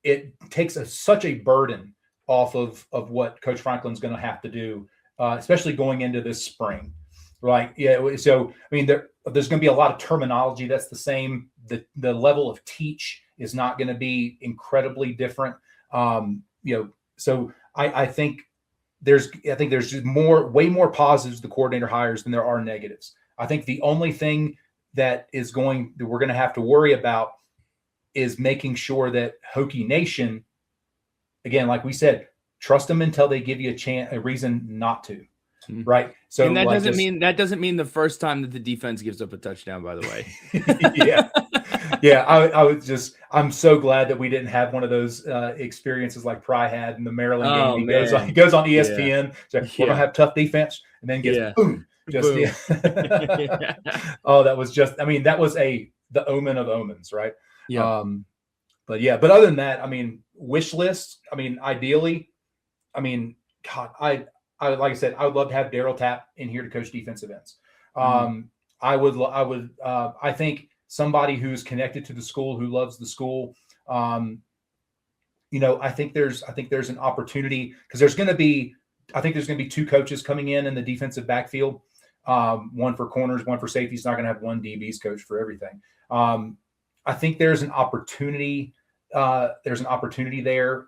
Speaker 2: takes such a burden off of what Coach Franklin's going to have to do, especially going into this spring, right? Yeah. So, I mean, there's going to be a lot of terminology that's the same. The level of teach is not going to be incredibly different. So I think there's just way more positives the coordinator hires than there are negatives. I think the only thing that we're going to have to worry about is making sure that Hokie Nation, again, like we said, trust them until they give you a reason not to. Right. So,
Speaker 1: and that doesn't mean the first time that the defense gives up a touchdown, by the way.
Speaker 2: Yeah. I'm so glad that we didn't have one of those experiences like Pry had in the Maryland game. He goes on ESPN. Yeah. So we're gonna have tough defense, and then gets boom. Boom. Yeah. Oh, that was the omen of omens, right? Yeah. But other than that, I mean, wish list. I mean, ideally, God, I like I said, I would love to have Daryl Tapp in here to coach defensive ends. I think somebody who's connected to the school, who loves the school. I think there's an opportunity because there's going to be two coaches coming in the defensive backfield. One for corners, one for safeties. Not going to have one DB's coach for everything. I think there's an opportunity. There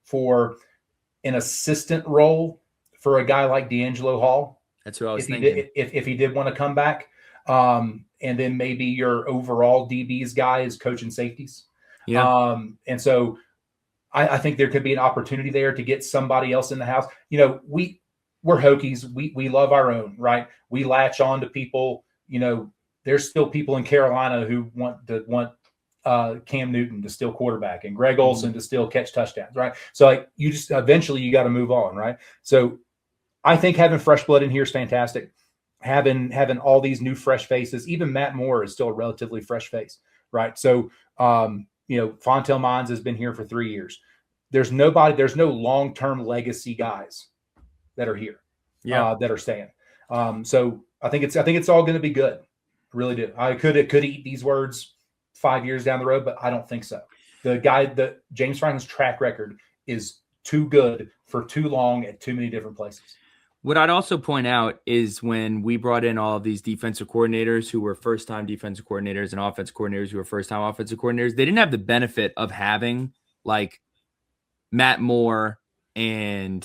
Speaker 2: for an assistant role for a guy like D'Angelo Hall.
Speaker 1: That's what I was thinking.
Speaker 2: If he did want to come back, and then maybe your overall DB's guy is coaching safeties. Yeah. And so I think there could be an opportunity there to get somebody else in the house. We're Hokies. We love our own, right? We latch on to people. There's still people in Carolina who want Cam Newton to still quarterback and Greg Olsen to still catch touchdowns, right? So like you just eventually you got to move on, right? So I think having fresh blood in here is fantastic. Having all these new fresh faces, even Matt Moore is still a relatively fresh face, right? So Fontel Mines has been here for 3 years. There's no long-term legacy guys that are here, that are staying. So I think it's all going to be good. I really do. I could eat these words 5 years down the road, but I don't think so. The James Franklin's track record is too good for too long at too many different places.
Speaker 1: What I'd also point out is when we brought in all of these defensive coordinators who were first-time defensive coordinators and offensive coordinators who were first-time offensive coordinators, they didn't have the benefit of having like Matt Moore and,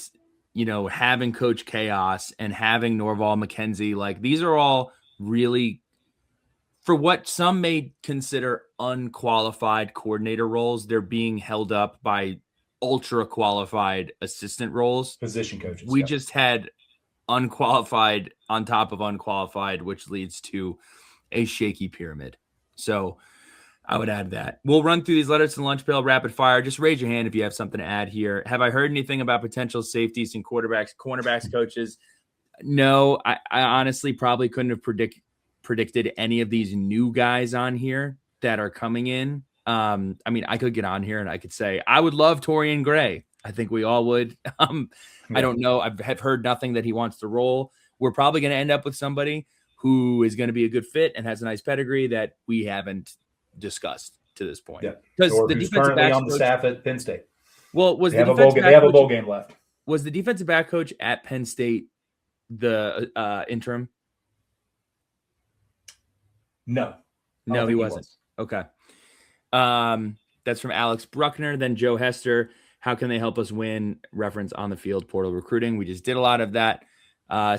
Speaker 1: having Coach Chaos and having Norval McKenzie. Like these are all really, for what some may consider unqualified coordinator roles, they're being held up by ultra qualified assistant roles.
Speaker 2: Position coaches.
Speaker 1: We just had unqualified on top of unqualified, which leads to a shaky pyramid. So I would add that. We'll run through these letters to lunch pail rapid fire. Just raise your hand if you have something to add here. Have I heard anything about potential safeties and cornerbacks, coaches? No, I honestly probably couldn't have predicted any of these new guys on here that are coming in. I mean, I could get on here and I could say, I would love Torian Gray. I think we all would. I don't know. I've heard nothing that he wants to roll. We're probably going to end up with somebody who is going to be a good fit and has a nice pedigree that we haven't discussed to this point.
Speaker 2: Yeah, because the defensive currently on the staff at Penn State.
Speaker 1: Well, they
Speaker 2: have a bowl game left.
Speaker 1: Was the defensive back coach at Penn State the interim?
Speaker 2: No,
Speaker 1: he wasn't. Okay. That's from Alex Bruckner. Then Joe Hester. How can they help us win? Reference on the field portal recruiting. We just did a lot of that.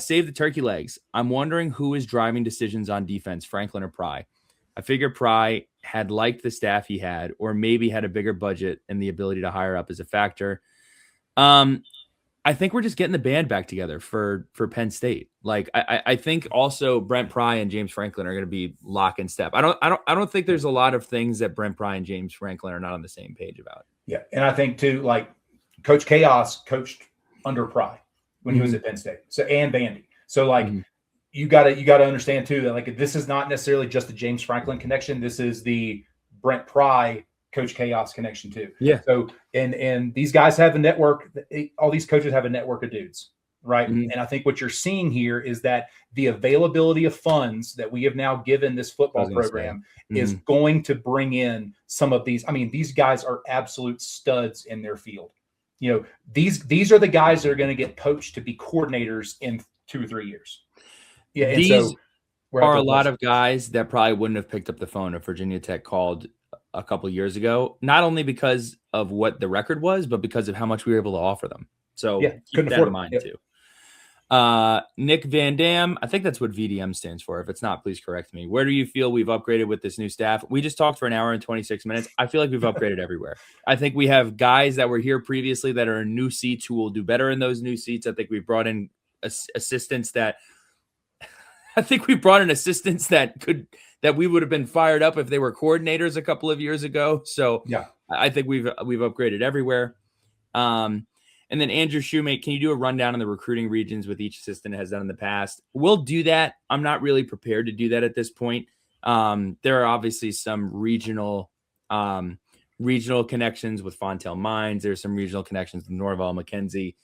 Speaker 1: Save the turkey legs. I'm wondering who is driving decisions on defense, Franklin or Pry. I figure Pry had liked the staff he had, or maybe had a bigger budget and the ability to hire up as a factor. I think we're just getting the band back together for Penn State. Like I think also Brent Pry and James Franklin are going to be lock and step. I don't think there's a lot of things that Brent Pry and James Franklin are not on the same page about.
Speaker 2: Yeah, and I think too, like Coach Chaos coached under Pry when he was at Penn State. So and Bandy. So like you gotta understand too that like this is not necessarily just the James Franklin connection. This is the Brent Pry Coach Chaos connection too.
Speaker 1: Yeah.
Speaker 2: So and these guys have a network. All these coaches have a network of dudes, right? And I think what you're seeing here is that the availability of funds that we have now given this football program is going to bring in some of these. I mean, these guys are absolute studs in their field. You know, these are the guys that are going to get poached to be coordinators in 2 or 3 years. Yeah, and
Speaker 1: these are a lot of guys that probably wouldn't have picked up the phone if Virginia Tech called a couple of years ago, not only because of what the record was, but because of how much we were able to offer them. So keep that in mind too. Nick Van Dam, I think that's what VDM stands for. If it's not, please correct me. Where do you feel we've upgraded with this new staff? We just talked for an hour and 26 minutes. I feel like we've upgraded everywhere. I think we have guys that were here previously that are in new seats who will do better in those new seats. I think we've brought in assistants that that we would have been fired up if they were coordinators a couple of years ago. So
Speaker 2: yeah,
Speaker 1: I think we've upgraded everywhere. And then Andrew Shoemate, can you do a rundown on the recruiting regions with each assistant has done in the past? We'll do that. I'm not really prepared to do that at this point. There are obviously some regional connections with Fontaine Mines. There's some regional connections with Norval, McKenzie.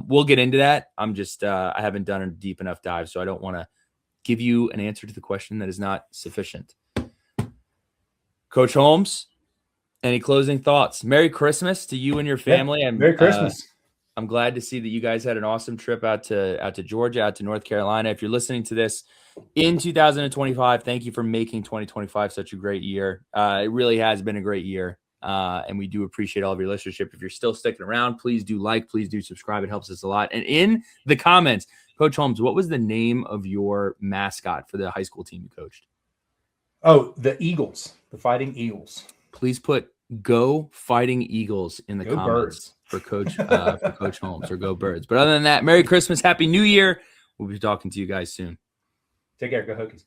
Speaker 1: We'll get into that. I'm just I haven't done a deep enough dive, so I don't want to give you an answer to the question that is not sufficient. Coach Holmes, any closing thoughts? Merry Christmas to you and your family.
Speaker 2: Yeah, Merry Christmas.
Speaker 1: I'm glad to see that you guys had an awesome trip out to Georgia, out to North Carolina. If you're listening to this in 2025, thank you for making 2025 such a great year. It really has been a great year, and we do appreciate all of your listenership. If you're still sticking around, please do please do subscribe. It helps us a lot. And in the comments, Coach Holmes, what was the name of your mascot for the high school team you coached?
Speaker 2: Oh, the Eagles, the Fighting Eagles.
Speaker 1: Please put "Go Fighting Eagles" in the comments.
Speaker 2: Birds.
Speaker 1: For Coach Holmes, or go Birds. But other than that, Merry Christmas, Happy New Year. We'll be talking to you guys soon.
Speaker 2: Take care. Go Hokies.